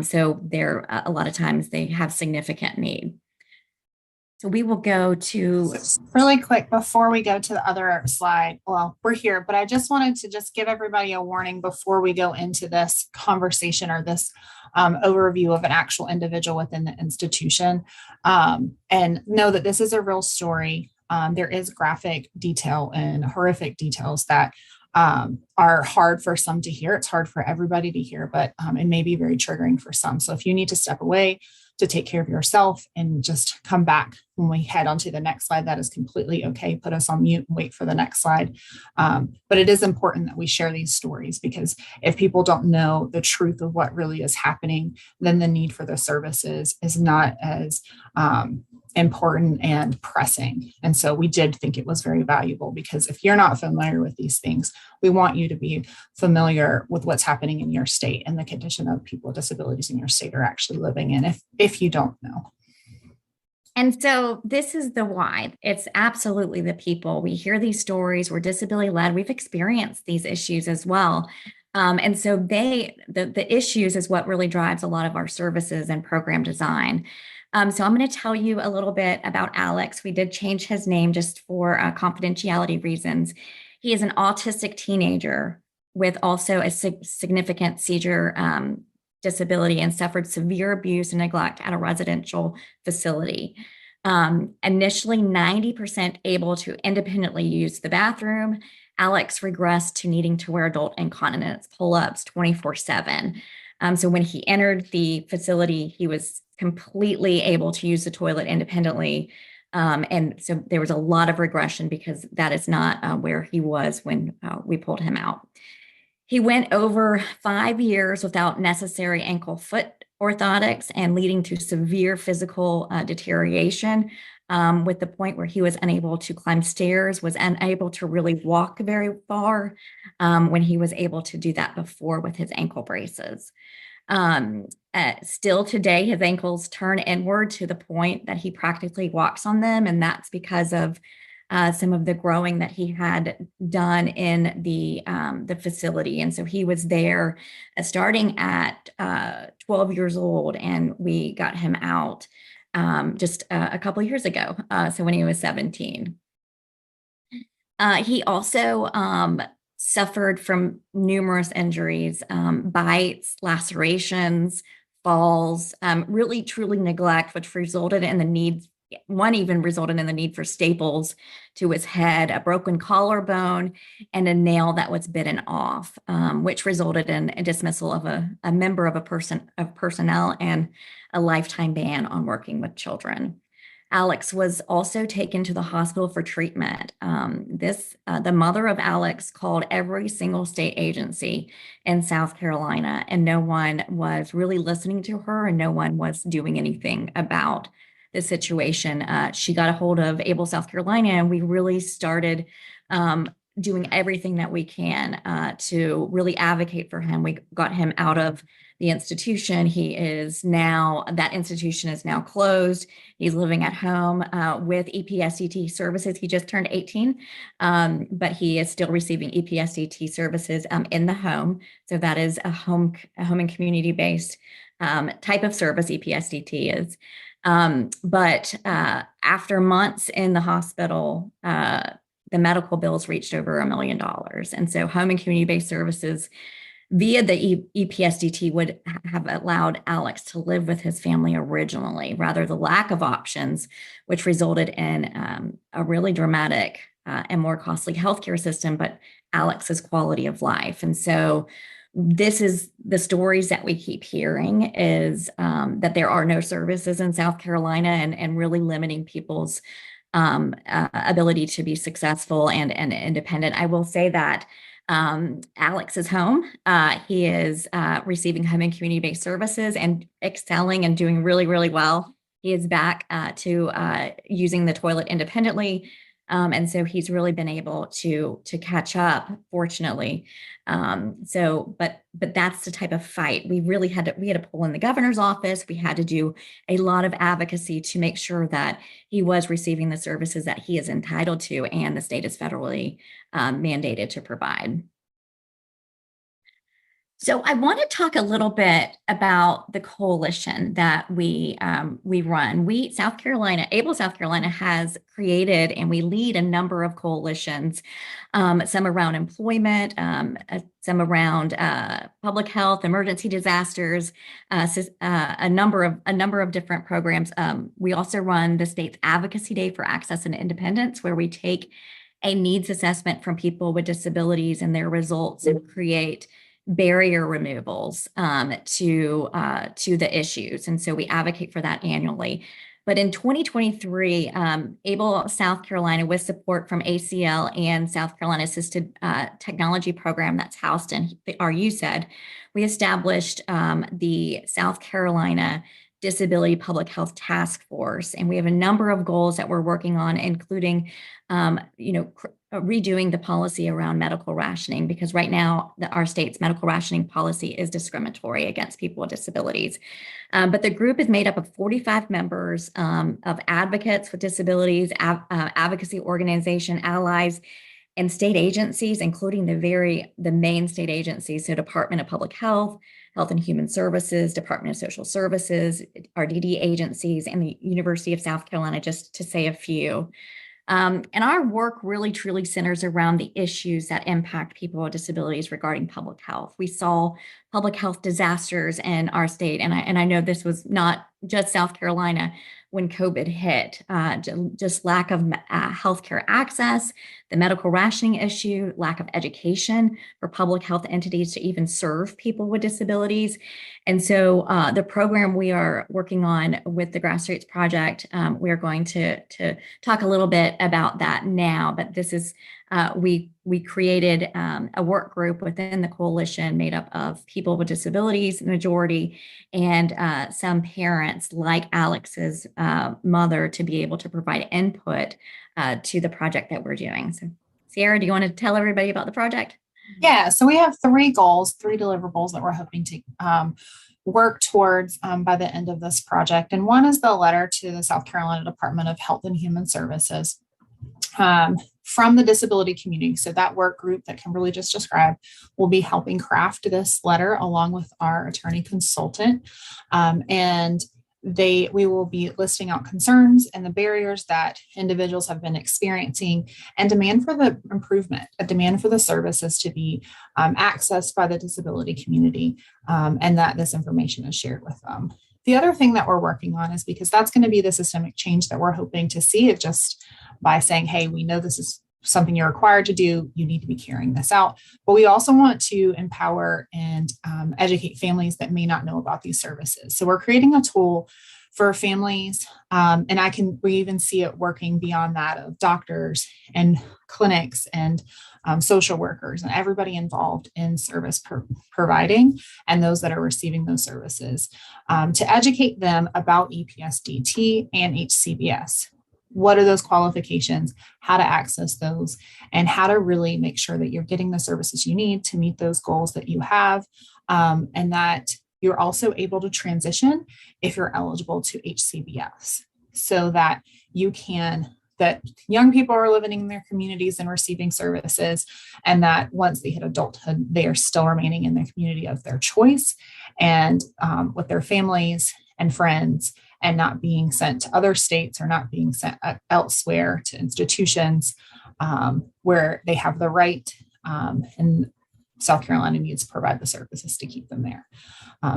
So they're a lot of times they have significant need. So we will go to really quick before we go to the other slide. Well, we're here, but I just wanted to just give everybody a warning before we go into this conversation or this overview of an actual individual within the institution, and know that this is a real story. There is graphic detail and horrific details that are hard for some to hear. It's hard for everybody to hear, but it may be very triggering for some. So if you need to step away to take care of yourself and just come back when we head on to the next slide, that is completely okay. Put us on mute and wait for the next slide. But it is important that we share these stories, because if people don't know the truth of what really is happening, then the need for the services is not as important and pressing. And so we did think it was very valuable, because if you're not familiar with these things, we want you to be familiar with what's happening in your state and the condition of people with disabilities in your state are actually living in, if you don't know. And so this is the why. It's absolutely the people. We hear these stories. We're disability led. We've experienced these issues as well. And so the issues is what really drives a lot of our services and program design. So I'm going to tell you a little bit about Alex. We did change his name just for confidentiality reasons. He is an autistic teenager with also a significant seizure disability and suffered severe abuse and neglect at a residential facility. Initially 90% able to independently use the bathroom, Alex regressed to needing to wear adult incontinence pull-ups 24/7. So when he entered the facility, he was completely able to use the toilet independently. And so there was a lot of regression, because that is not where he was when we pulled him out. He went over 5 years without necessary ankle foot orthotics, and leading to severe physical deterioration, with the point where he was unable to climb stairs, was unable to really walk very far, when he was able to do that before with his ankle braces. Still today, his ankles turn inward to the point that he practically walks on them, and that's because of some of the growing that he had done in the facility. And so he was there starting at 12 years old, and we got him out just a couple years ago. So when he was 17. He also suffered from numerous injuries, bites, lacerations, falls, really truly neglect, which resulted in the need. One even resulted in the need for staples to his head, a broken collarbone, and a nail that was bitten off, which resulted in a dismissal of a member of personnel and a lifetime ban on working with children. Alex was also taken to the hospital for treatment. The mother of Alex called every single state agency in South Carolina, and no one was really listening to her, and no one was doing anything about the situation. She got a hold of Able South Carolina, and we really started doing everything that we can to really advocate for him. We got him out of the institution. That institution is now closed. He's living at home with EPSDT services. He just turned 18, but he is still receiving EPSDT services in the home. So that is a home and community-based type of service EPSDT is. But after months in the hospital, the medical bills reached over $1 million. And so home and community-based services via the EPSDT would have allowed Alex to live with his family originally, rather the lack of options, which resulted in a really dramatic and more costly healthcare system, but Alex's quality of life. And so this is the stories that we keep hearing is that there are no services in South Carolina and really limiting people's ability to be successful and independent. I will say that Alex is home. He is receiving home and community-based services and excelling and doing really, really well. He is back to using the toilet independently. And so he's really been able to catch up, fortunately. But that's the type of fight we had to pull in the governor's office. We had to do a lot of advocacy to make sure that he was receiving the services that he is entitled to and the state is federally mandated to provide. So I want to talk a little bit about the coalition that we run. Able South Carolina has created and we lead a number of coalitions, some around employment, some around public health, emergency disasters, a number of different programs. We also run the state's Advocacy Day for Access and Independence, where we take a needs assessment from people with disabilities and their results and create barrier removals to the issues. And so we advocate for that annually. But in 2023, Able South Carolina, with support from ACL and South Carolina Assisted Technology Program that's housed in our USAID, we established the South Carolina Disability Public Health Task Force. And we have a number of goals that we're working on, including redoing the policy around medical rationing, because right now our state's medical rationing policy is discriminatory against people with disabilities. But the group is made up of 45 members of advocates with disabilities, advocacy organization, allies, and state agencies, including the main state agencies, so Department of Public Health, Health and Human Services, Department of Social Services, RDD agencies, and the University of South Carolina, just to say a few. And our work really truly centers around the issues that impact people with disabilities regarding public health. We saw public health disasters in our state, and I know this was not just South Carolina when COVID hit, just lack of healthcare access, the medical rationing issue, lack of education for public health entities to even serve people with disabilities. And so the program we are working on with the Grassroots Project, we are going to talk a little bit about that now, but this is, we created a work group within the coalition made up of people with disabilities, the majority, and some parents like Alex's mother to be able to provide input to the project that we're doing. So Sierra, do you want to tell everybody about the project? Yeah, so we have three deliverables that we're hoping to work towards by the end of this project. And one is the letter to the South Carolina Department of Health and Human Services from the disability community. So that work group that Kimberly just described will be helping craft this letter along with our attorney consultant. And we will be listing out concerns and the barriers that individuals have been experiencing and demand for the improvement, a demand for the services to be accessed by the disability community, and that this information is shared with them. The other thing that we're working on is, because that's going to be the systemic change that we're hoping to see, it just by saying, hey, we know this is something you're required to do, you need to be carrying this out. But we also want to empower and educate families that may not know about these services. So we're creating a tool for families, and we even see it working beyond that of doctors and clinics and social workers and everybody involved in service providing and those that are receiving those services, to educate them about EPSDT and HCBS. What are those qualifications, how to access those, and how to really make sure that you're getting the services you need to meet those goals that you have, and that you're also able to transition if you're eligible to HCBS, so that that young people are living in their communities and receiving services, and that once they hit adulthood, they are still remaining in their community of their choice and with their families and friends, and not being sent to other states or not being sent elsewhere to institutions where they have the right, and South Carolina needs to provide the services to keep them there.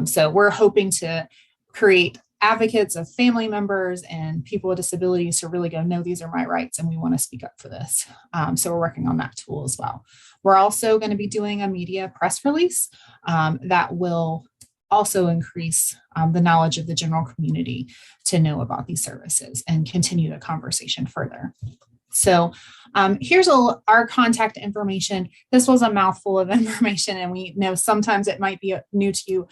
So we're hoping to create advocates of family members and people with disabilities to really go, no, these are my rights and we want to speak up for this. So we're working on that tool as well. We're also going to be doing a media press release that will also increase the knowledge of the general community to know about these services and continue the conversation further. So here's our contact information. This was a mouthful of information, and we know sometimes it might be new to you.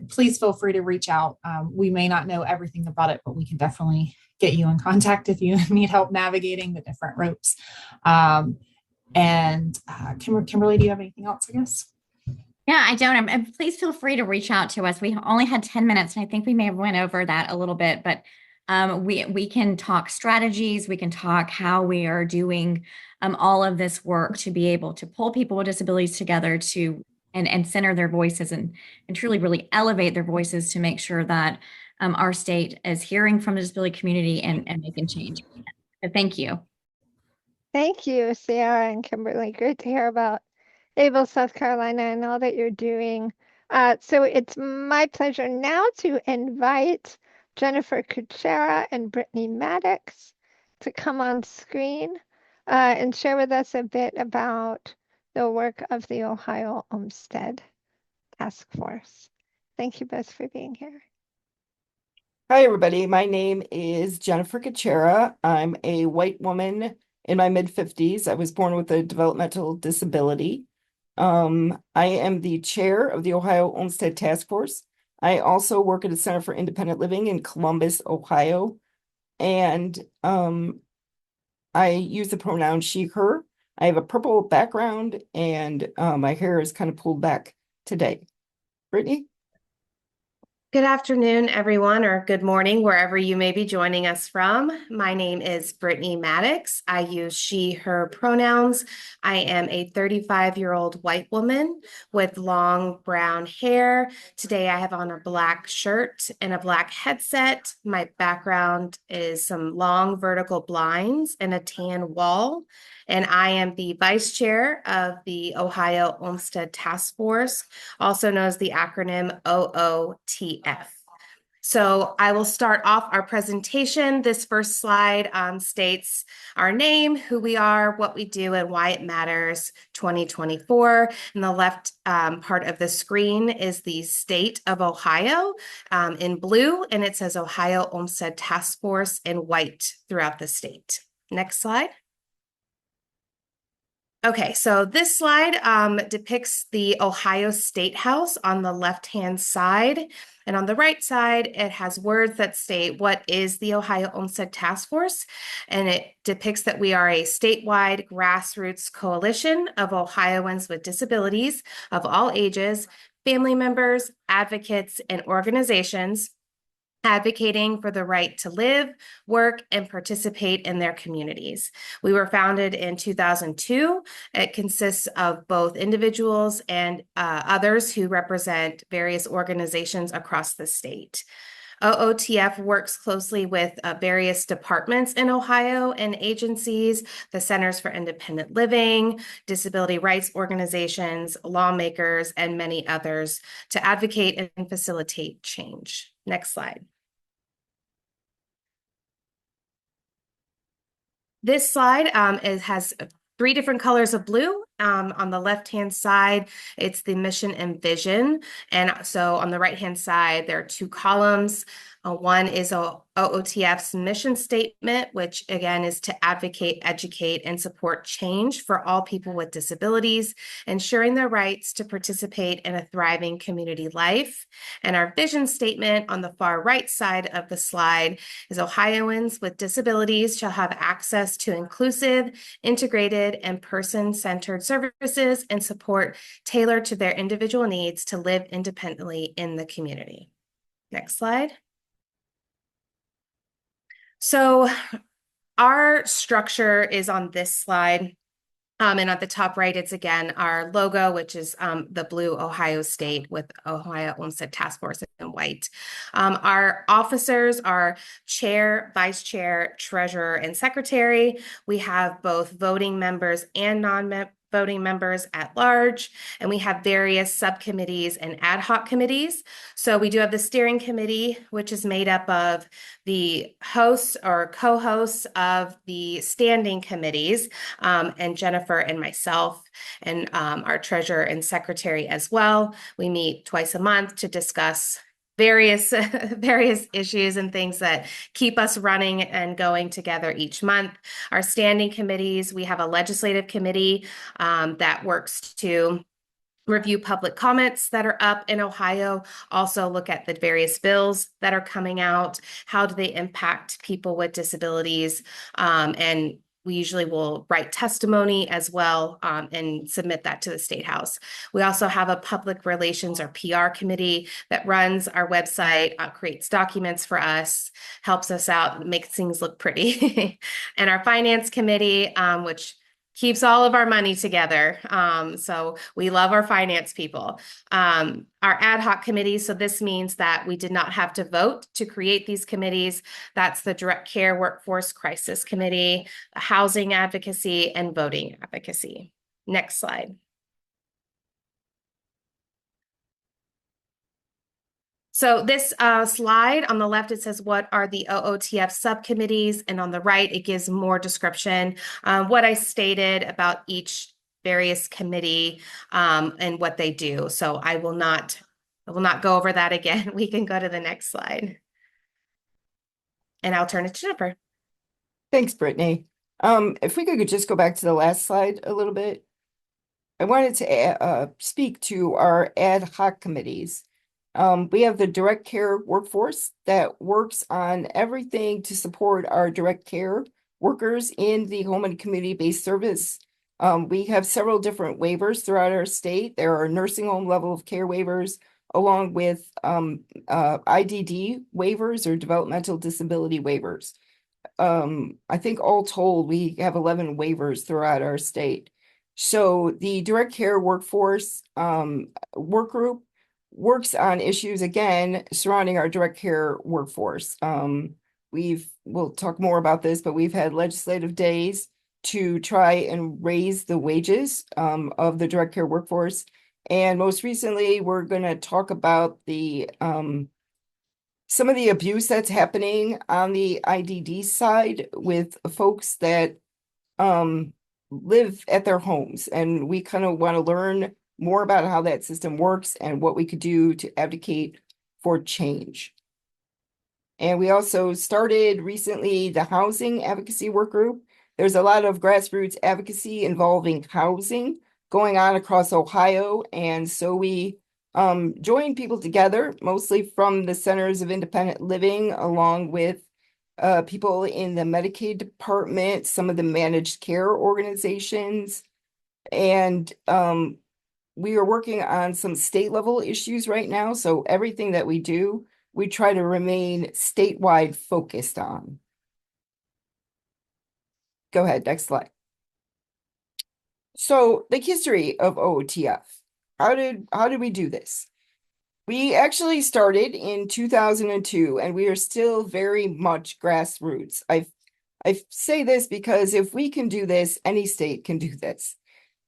Please feel free to reach out. We may not know everything about it, but we can definitely get you in contact if you need help navigating the different ropes. Kimberly, do you have anything else, I guess? Yeah, I don't. And please feel free to reach out to us. We only had 10 minutes, and I think we may have went over that a little bit, but we can talk strategies. We can talk how we are doing all of this work to be able to pull people with disabilities together to and center their voices and truly really elevate their voices to make sure that our state is hearing from the disability community and making change. So thank you. Thank you, Sarah and Kimberly. Great to hear about Able South Carolina and all that you're doing. So it's my pleasure now to invite Jennifer Kuchera and Brittany Maddox to come on screen and share with us a bit about the work of the Ohio Olmstead Task Force. Thank you both for being here. Hi, everybody. My name is Jennifer Kuchera. I'm a white woman in my mid-50s. I was born with a developmental disability. I am the chair of the Ohio Olmstead Task Force. I also work at a Center for Independent Living in Columbus, Ohio. And I use the pronoun she, her. I have a purple background and my hair is kind of pulled back today. Brittany? Good afternoon, everyone, or good morning, wherever you may be joining us from. My name is Brittany Maddox. I use she, her pronouns. I am a 35-year-old white woman with long brown hair. Today, I have on a black shirt and a black headset. My background is some long vertical blinds and a tan wall. And I am the vice chair of the Ohio Olmstead Task Force, also known as the acronym OOTF. So I will start off our presentation. This first slide states our name, who we are, what we do, and why it matters 2024. And the left part of the screen is the state of Ohio in blue, and it says Ohio Olmstead Task Force in white throughout the state. Next slide. Okay, so this slide depicts the Ohio State House on the left-hand side. And on the right side, it has words that state what is the Ohio Olmstead Task Force. And it depicts that we are a statewide grassroots coalition of Ohioans with disabilities of all ages, family members, advocates, and organizations advocating for the right to live, work, and participate in their communities. We were founded in 2002. It consists of both individuals and others who represent various organizations across the state. OOTF works closely with various departments in Ohio and agencies, the Centers for Independent Living, disability rights organizations, lawmakers, and many others to advocate and facilitate change. Next slide. This slide has 3 different colors of blue. On the left-hand side, it's the mission and vision. And so on the right-hand side, there are 2 columns. One is OOTF's mission statement, which again is to advocate, educate, and support change for all people with disabilities, ensuring their rights to participate in a thriving community life. And our vision statement on the far right side of the slide is Ohioans with disabilities shall have access to inclusive, integrated, and person-centered services and support tailored to their individual needs to live independently in the community. Next slide. So our structure is on this slide. And at the top right, it's again our logo, which is the blue Ohio State with Ohio Olmstead Task Force in white. Our officers are chair, vice chair, treasurer, and secretary. We have both voting members and non-voting members at large, and we have various subcommittees and ad hoc committees. So we do have the steering committee, which is made up of the hosts or co-hosts of the standing committees, and Jennifer and myself, and our treasurer and secretary as well. We meet twice a month to discuss various issues and things that keep us running and going together each month. Our standing committees, we have a legislative committee that works to review public comments that are up in Ohio, also look at the various bills that are coming out, how do they impact people with disabilities, and we usually will write testimony as well and submit that to the State House. We also have a public relations or PR committee that runs our website, creates documents for us, helps us out, makes things look pretty. And our finance committee, which keeps all of our money together. So we love our finance people. Our ad hoc committees, so this means that we did not have to vote to create these committees. That's the Direct Care Workforce Crisis Committee, Housing Advocacy, and Voting Advocacy. Next slide. So this slide on the left, it says, what are the OOTF subcommittees? And on the right, it gives more description, what I stated about each various committee and what they do. So I will not go over that again. We can go to the next slide. And I'll turn it to Jennifer. Thanks, Brittany. If we could just go back to the last slide a little bit. I wanted to speak to our ad hoc committees. We have the direct care workforce that works on everything to support our direct care workers in the home and community-based service. We have several different waivers throughout our state. There are nursing home level of care waivers, along with IDD waivers or developmental disability waivers. I think all told, we have 11 waivers throughout our state. So the direct care workforce work group works on issues, again, surrounding our direct care workforce. We'll talk more about this, but we've had legislative days to try and raise the wages of the direct care workforce. And most recently, we're going to talk about the some of the abuse that's happening on the IDD side with folks that live at their homes. And we kind of want to learn more about how that system works and what we could do to advocate for change. And we also started recently the housing advocacy work group. There's a lot of grassroots advocacy involving housing going on across Ohio. And so we join people together, mostly from the Centers of Independent Living, along with people in the Medicaid department, some of the managed care organizations. And we are working on some state level issues right now. So everything that we do, we try to remain statewide focused on. Go ahead, next slide. So the history of OOTF. How did we do this? We actually started in 2002, and we are still very much grassroots. I say this because if we can do this, any state can do this.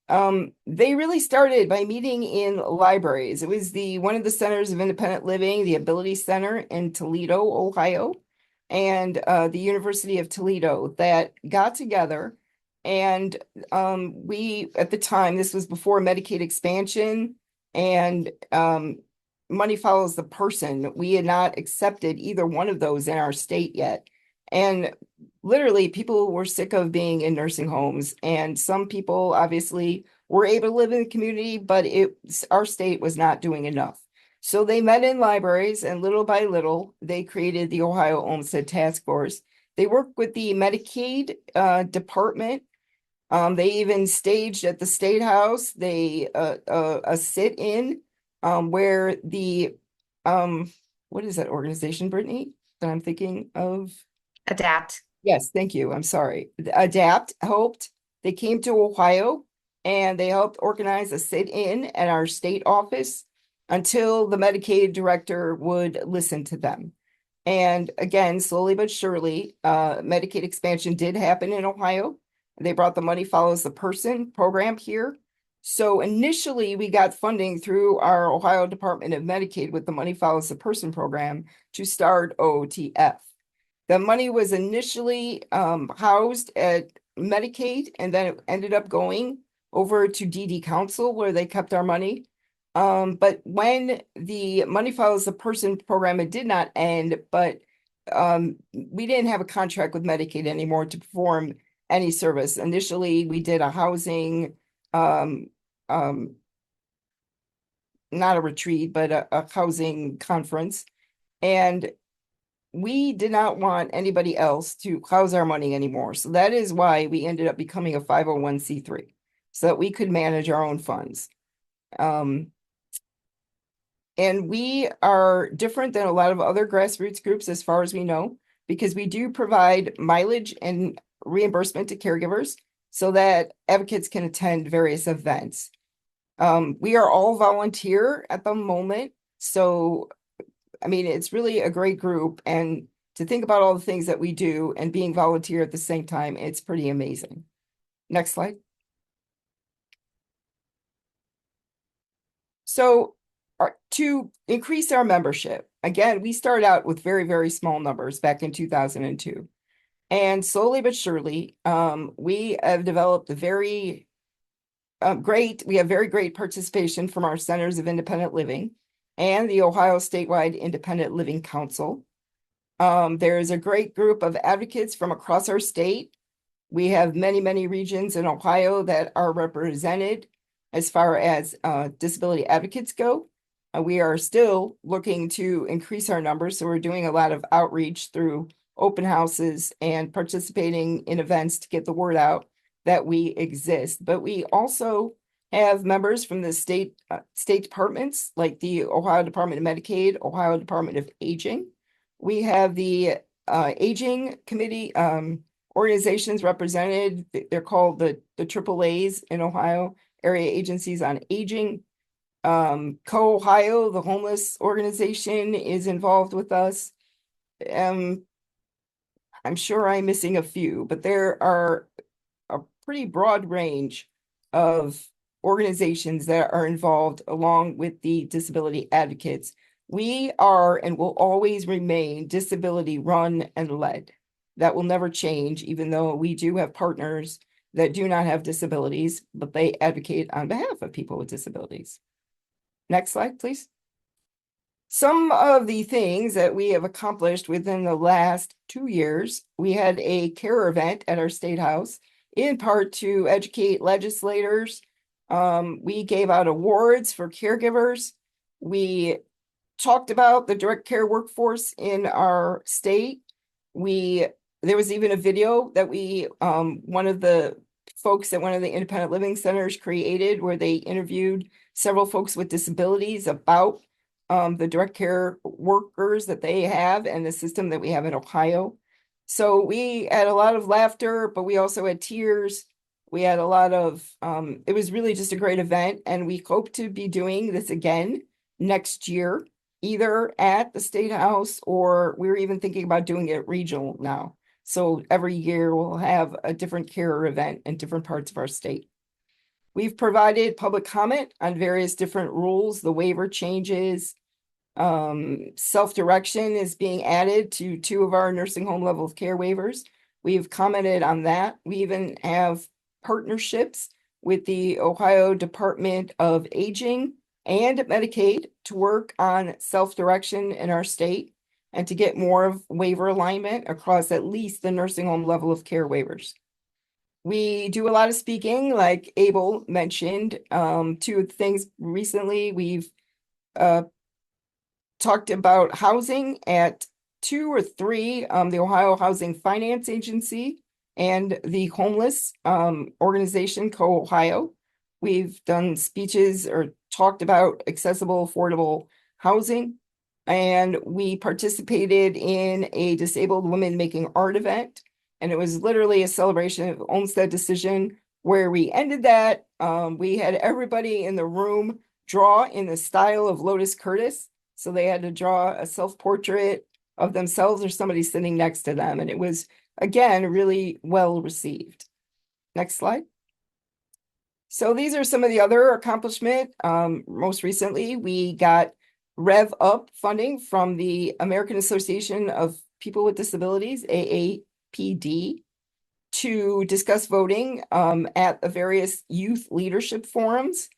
They really started by meeting in libraries. It was one of the centers of independent living, the Ability Center in Toledo, Ohio, and the University of Toledo that got together. And we, at the time, this was before Medicaid expansion and money follows the person. We had not accepted either one of those in our state yet. And literally, people were sick of being in nursing homes, and some people obviously were able to live in the community, but our state was not doing enough. So they met in libraries, and little by little, they created the Ohio Olmstead Task Force. They worked with the Medicaid department. They even staged at the State House. They a sit-in where the what is that organization, Brittany, that I'm thinking of? Adapt. Yes, thank you. I'm sorry. Adapt helped. They came to Ohio and they helped organize a sit-in at our state office until the Medicaid director would listen to them. And again, slowly but surely, Medicaid expansion did happen in Ohio. They brought the Money Follows the Person program here. So initially, we got funding through our Ohio Department of Medicaid with the Money Follows the Person program to start OOTF. The money was initially housed at Medicaid, and then it ended up going over to DD Council where they kept our money. But when the Money Follows the Person program, it did not end, but we didn't have a contract with Medicaid anymore to perform any service. Initially, we did a housing, not a retreat, but a housing conference. And we did not want anybody else to house our money anymore. So that is why we ended up becoming a 501c3, so that we could manage our own funds. And we are different than a lot of other grassroots groups as far as we know, because we do provide mileage and reimbursement to caregivers so that advocates can attend various events. We are all volunteer at the moment. So, I mean, it's really a great group. And to think about all the things that we do and being volunteer at the same time, it's pretty amazing. Next slide. So, to increase our membership, again, we started out with very, very small numbers back in 2002. And slowly but surely, we have developed a very we have very great participation from our Centers of Independent Living and the Ohio Statewide Independent Living Council. There is a great group of advocates from across our state. We have many, many regions in Ohio that are represented as far as disability advocates go. We are still looking to increase our numbers, so we're doing a lot of outreach through open houses and participating in events to get the word out that we exist. But we also have members from the state departments, like the Ohio Department of Medicaid, Ohio Department of Aging. We have the Aging Committee organizations represented. They're called the AAAs in Ohio, Area Agencies on Aging. Co-Ohio, the homeless organization, is involved with us. I'm sure I'm missing a few, but there are a pretty broad range of organizations that are involved along with the disability advocates. We are and will always remain disability run and led. That will never change, even though we do have partners that do not have disabilities, but they advocate on behalf of people with disabilities. Next slide, please. Some of the things that we have accomplished within the last 2 years, we had a care event at our state house, in part to educate legislators. We gave out awards for caregivers. We talked about the direct care workforce in our state. There was even a video that one of the folks that one of the independent living centers created, where they interviewed several folks with disabilities about the direct care workers that they have and the system that we have in Ohio. So we had a lot of laughter, but we also had tears. We had a lot of, it was really just a great event, and we hope to be doing this again next year, either at the State House, or we're even thinking about doing it regional now. So every year we'll have a different care event in different parts of our state. We've provided public comment on various different rules, the waiver changes. Self-direction is being added to 2 of our nursing home level of care waivers. We've commented on that. We even have partnerships with the Ohio Department of Aging and Medicaid to work on self-direction in our state and to get more of waiver alignment across at least the nursing home level of care waivers. We do a lot of speaking, like Abel mentioned. 2 of the things recently, we've talked about housing at 2 or 3, the Ohio Housing Finance Agency and the homeless organization Co-Ohio. We've done speeches or talked about accessible, affordable housing. And we participated in a disabled women making art event. And it was literally a celebration of Olmstead decision, where we ended that. We had everybody in the room draw in the style of Lotus Curtis. So they had to draw a self-portrait of themselves or somebody sitting next to them. And it was, again, really well received. Next slide. So these are some of the other accomplishments. Most recently, we got Rev Up funding from the American Association of People with Disabilities, AAPD, to discuss voting at the various youth leadership forums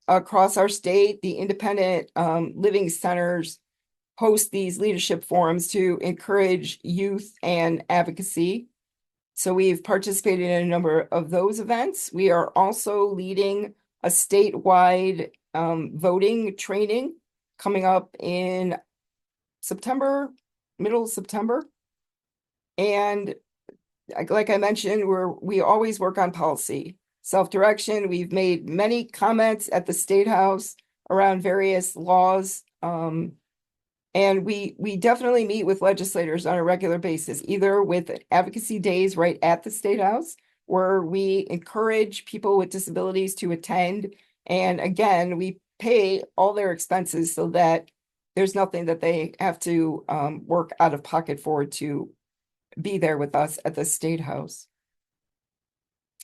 across our state. The independent living centers host these leadership forums to encourage youth and advocacy. So we've participated in a number of those events. We are also leading a statewide voting training coming up in September, middle of September. And like I mentioned, we always work on policy, self-direction. We've made many comments at the State House around various laws. And we definitely meet with legislators on a regular basis, either with advocacy days right at the State House, where we encourage people with disabilities to attend. And again, we pay all their expenses so that there's nothing that they have to work out of pocket for to be there with us at the State House.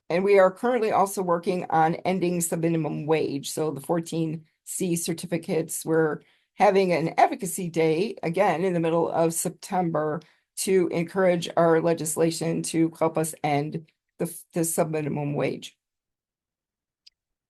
And we are currently also working on ending subminimum wage. So the 14C certificates, we're having an advocacy day again in the middle of September to encourage our legislation to help us end the subminimum wage.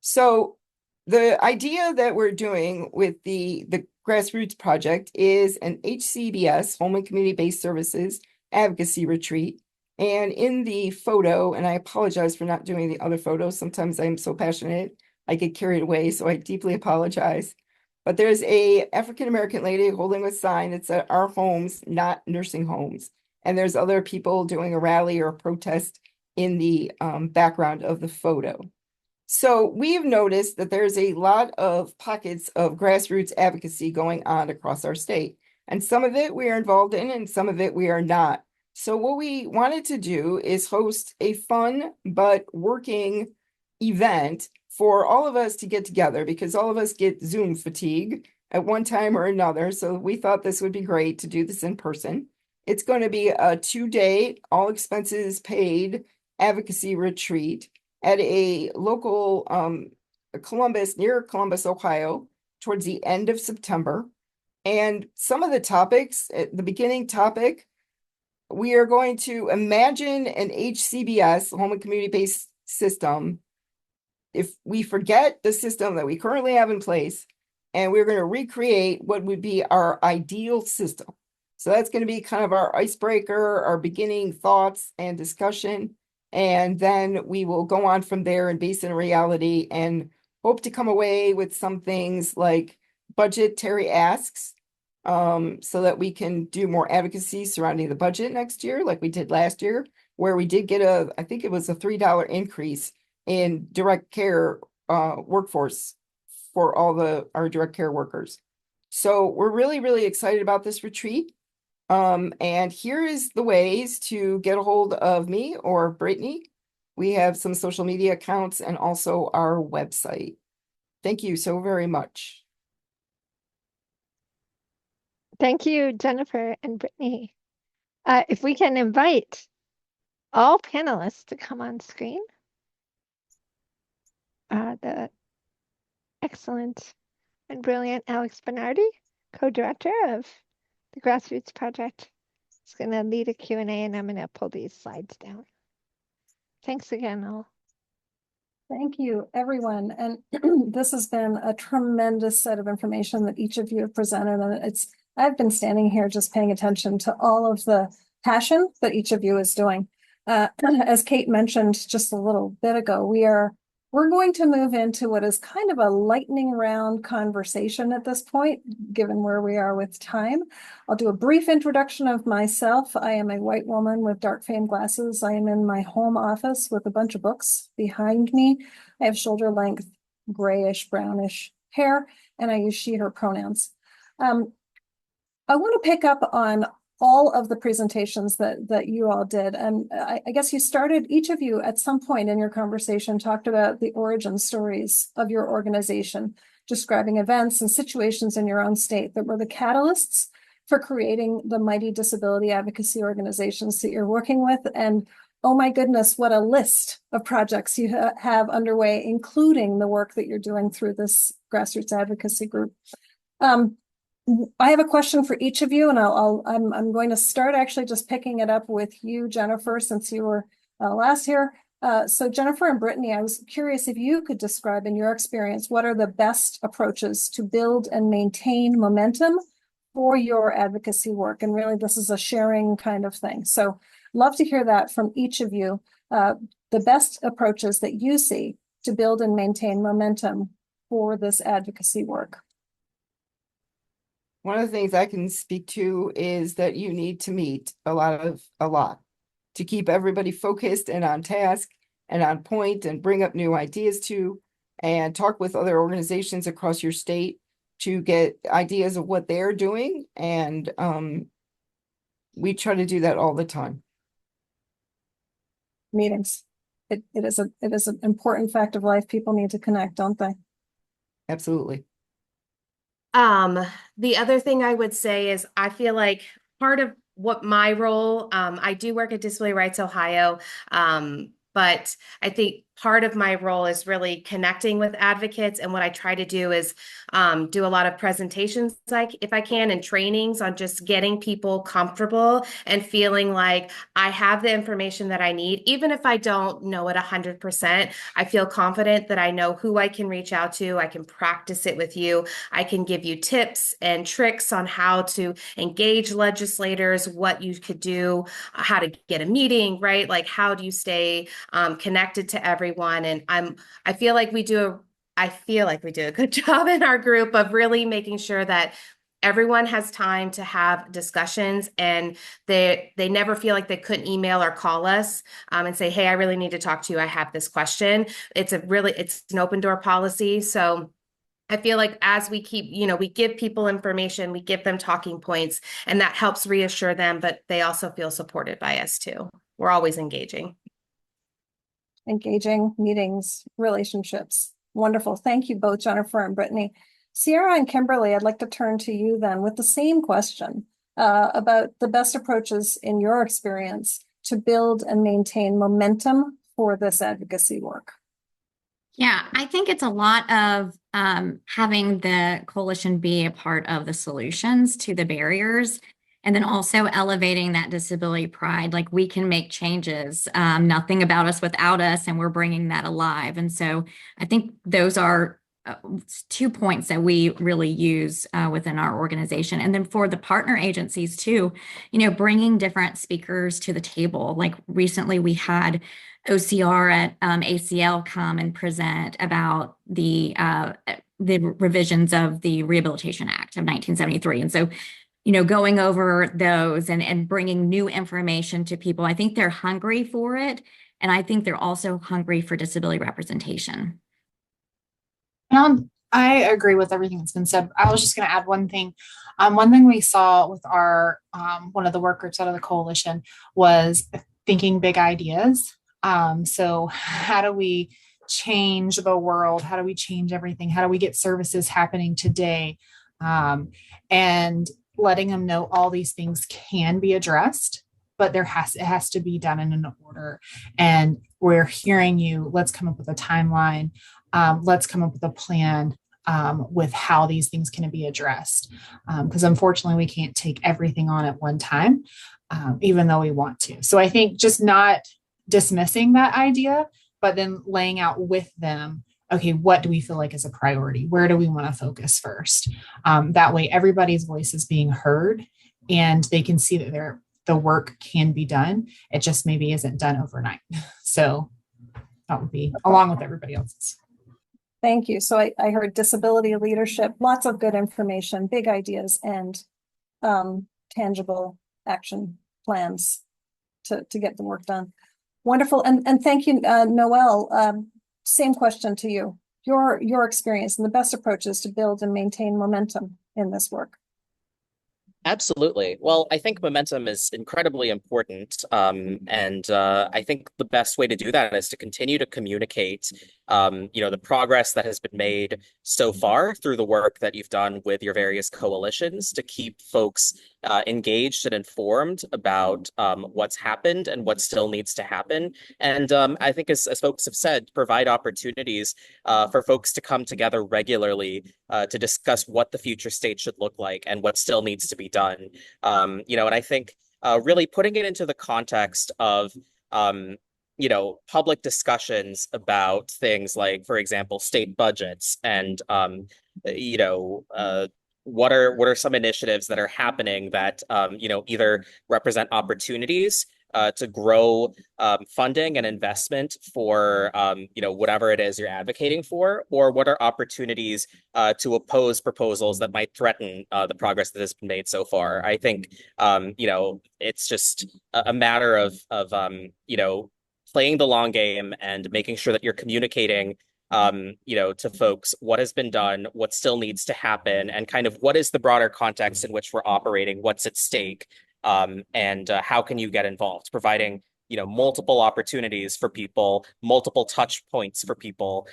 So the idea that we're doing with the Grassroots Project is an HCBS, Home and Community-Based Services Advocacy Retreat. And in the photo, and I apologize for not doing the other photos, sometimes I'm so passionate, I get carried away, so I deeply apologize. But there's a African-American lady holding a sign that said, "Our homes, not nursing homes." And there's other people doing a rally or a protest in the background of the photo. So we've noticed that there's a lot of pockets of grassroots advocacy going on across our state. And some of it we are involved in and some of it we are not. So what we wanted to do is host a fun but working event for all of us to get together, because all of us get Zoom fatigue at one time or another. So we thought this would be great to do this in person. It's going to be a 2-day, all expenses paid advocacy retreat at a local near Columbus, Ohio, towards the end of September. And some of the topics, at the beginning topic, we are going to imagine an HCBS, home and community-based system. If we forget the system that we currently have in place, and we're going to recreate what would be our ideal system. So that's going to be kind of our icebreaker, our beginning thoughts and discussion. And then we will go on from there and base in reality and hope to come away with some things like budgetary asks, so that we can do more advocacy surrounding the budget next year, like we did last year. where we did get I think it was a $3 increase in direct care workforce for all our direct care workers. So we're really, really excited about this retreat. And here is the ways to get a hold of me or Brittany. We have some social media accounts and also our website. Thank you so very much. Thank you, Jennifer and Brittany. If we can invite all panelists to come on screen. The excellent and brilliant Alex Bernardi, co-director of the Grassroots Project, is going to lead a Q&A, and I'm going to pull these slides down. Thanks again, all. Thank you, everyone. And this has been a tremendous set of information that each of you have presented. And I've been standing here just paying attention to all of the passion that each of you is doing. As Kate mentioned just a little bit ago, we're going to move into what is kind of a lightning round conversation at this point, given where we are with time. I'll do a brief introduction of myself. I am a white woman with dark frame glasses. I am in my home office with a bunch of books behind me. I have shoulder length, grayish, brownish hair, and I use she, her pronouns. I want to pick up on all of the presentations that you all did. And I guess each of you at some point in your conversation talked about the origin stories of your organization, describing events and situations in your own state that were the catalysts for creating the mighty disability advocacy organizations that you're working with. And oh my goodness, what a list of projects you have underway, including the work that you're doing through this grassroots advocacy group. I have a question for each of you, and I'm going to start actually just picking it up with you, Jennifer, since you were last here. So Jennifer and Brittany, I was curious if you could describe in your experience, what are the best approaches to build and maintain momentum for your advocacy work? And really, this is a sharing kind of thing. So love to hear that from each of you, the best approaches that you see to build and maintain momentum for this advocacy work. One of the things I can speak to is that you need to meet a lot to keep everybody focused and on task and on point, and bring up new ideas and talk with other organizations across your state to get ideas of what they're doing. And we try to do that all the time. Meetings. It is an important fact of life. People need to connect, don't they? Absolutely. The other thing I would say is I feel like part of what my role, I do work at Disability Rights Ohio, but I think part of my role is really connecting with advocates. And what I try to do is do a lot of presentations, like if I can, and trainings on just getting people comfortable and feeling like I have the information that I need. Even if I don't know it 100%, I feel confident that I know who I can reach out to. I can practice it with you. I can give you tips and tricks on how to engage legislators, what you could do, how to get a meeting, right? Like, how do you stay connected to everyone? And I feel like we do a good job in our group of really making sure that everyone has time to have discussions, and they never feel like they couldn't email or call us and say, hey, I really need to talk to you. I have this question. It's an open door policy. So I feel like as we keep, we give people information, we give them talking points, and that helps reassure them, but they also feel supported by us too. We're always engaging. Engaging, meetings, relationships. Wonderful. Thank you both, Jennifer and Brittany. Sierra and Kimberly, I'd like to turn to you then with the same question about the best approaches in your experience to build and maintain momentum for this advocacy work. Yeah, I think it's a lot of having the coalition be a part of the solutions to the barriers, and then also elevating that disability pride. Like, we can make changes, nothing about us without us, and we're bringing that alive. And so I think those are 2 points that we really use within our organization. And then for the partner agencies too, bringing different speakers to the table. Like, recently we had OCR at ACL come and present about the revisions of the Rehabilitation Act of 1973. And so going over those and bringing new information to people. I think they're hungry for it. And I think they're also hungry for disability representation. I agree with everything that's been said. I was just going to add one thing. One thing we saw with our one of the work groups out of the coalition was thinking big ideas. So how do we change the world? How do we change everything? How do we get services happening today? And letting them know all these things can be addressed, but it has to be done in an order. And we're hearing you. Let's come up with a timeline. Let's come up with a plan with how these things can be addressed. Because unfortunately, we can't take everything on at one time, even though we want to. So I think just not dismissing that idea, but then laying out with them, okay, what do we feel like is a priority? Where do we want to focus first? That way, everybody's voice is being heard and they can see that the work can be done. It just maybe isn't done overnight. So that would be along with everybody else's. Thank you. So I heard disability leadership, lots of good information, big ideas, and tangible action plans to get the work done. Wonderful. And thank you, Noelle. Same question to you. Your experience and the best approaches to build and maintain momentum in this work. Absolutely. Well, I think momentum is incredibly important. And I think the best way to do that is to continue to communicate, the progress that has been made so far through the work that you've done with your various coalitions to keep folks engaged and informed about what's happened and what still needs to happen. And I think as folks have said, provide opportunities for folks to come together regularly to discuss what the future state should look like and what still needs to be done. And I think really putting it into the context of public discussions about things like, for example, state budgets and what are some initiatives that are happening that either represent opportunities to grow funding and investment for whatever it is you're advocating for, or what are opportunities to oppose proposals that might threaten the progress that has been made so far. I think it's just a matter of playing the long game and making sure that you're communicating to folks what has been done, what still needs to happen, and kind of what is the broader context in which we're operating, what's at stake, and how can you get involved, providing multiple opportunities for people, multiple touch points for people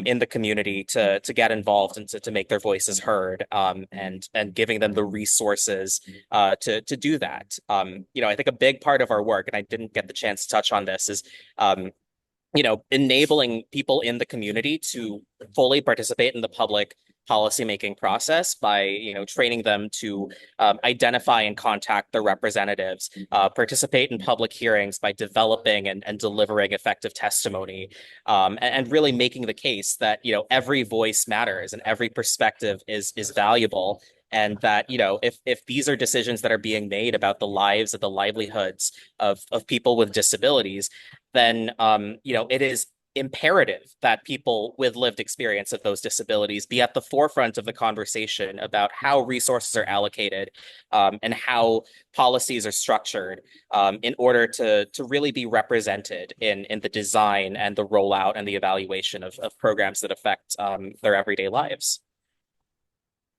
in the community to get involved and to make their voices heard, and giving them the resources to do that. I think a big part of our work, and I didn't get the chance to touch on this, is enabling people in the community to fully participate in the public policymaking process by, training them to identify and contact their representatives, participate in public hearings by developing and delivering effective testimony, and really making the case that, every voice matters and every perspective is valuable. And that, if these are decisions that are being made about the lives and the livelihoods of people with disabilities, then, it is imperative that people with lived experience of those disabilities be at the forefront of the conversation about how resources are allocated, and how policies are structured, in order to really be represented in the design and the rollout and the evaluation of programs that affect their everyday lives.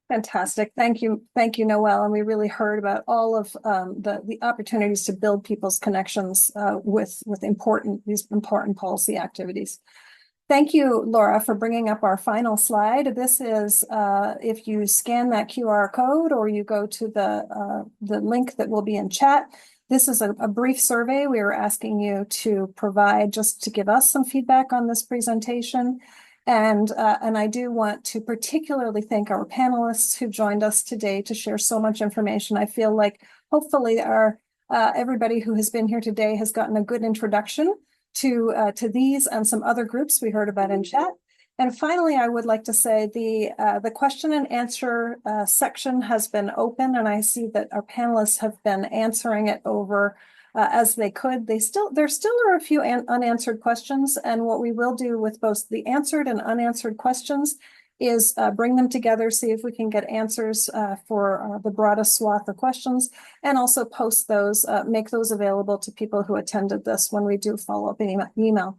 Fantastic. Thank you, Noelle. And we really heard about all of the opportunities to build people's connections with these important policy activities. Thank you, Laura, for bringing up our final slide. This is if you scan that QR code or you go to the link that will be in chat. This is a brief survey we were asking you to provide just to give us some feedback on this presentation. And I do want to particularly thank our panelists who joined us today to share so much information. I feel like hopefully everybody who has been here today has gotten a good introduction to these and some other groups we heard about in chat. And finally, I would like to say the question and answer section has been open, and I see that our panelists have been answering it over as they could. There still are a few unanswered questions, and what we will do with both the answered and unanswered questions is bring them together, see if we can get answers for the broadest swath of questions, and also post those, make those available to people who attended this when we do follow up in email.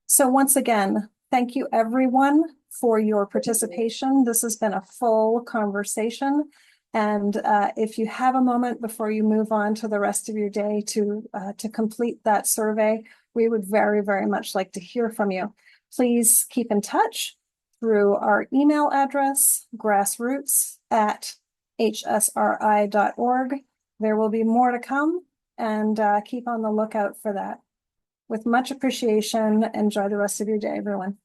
So once again, thank you everyone for your participation. This has been a full conversation. And if you have a moment before you move on to the rest of your day to complete that survey, we would very, very much like to hear from you. Please keep in touch through our email address, grassroots@hsri.org. There will be more to come, and keep on the lookout for that. With much appreciation, enjoy the rest of your day, everyone.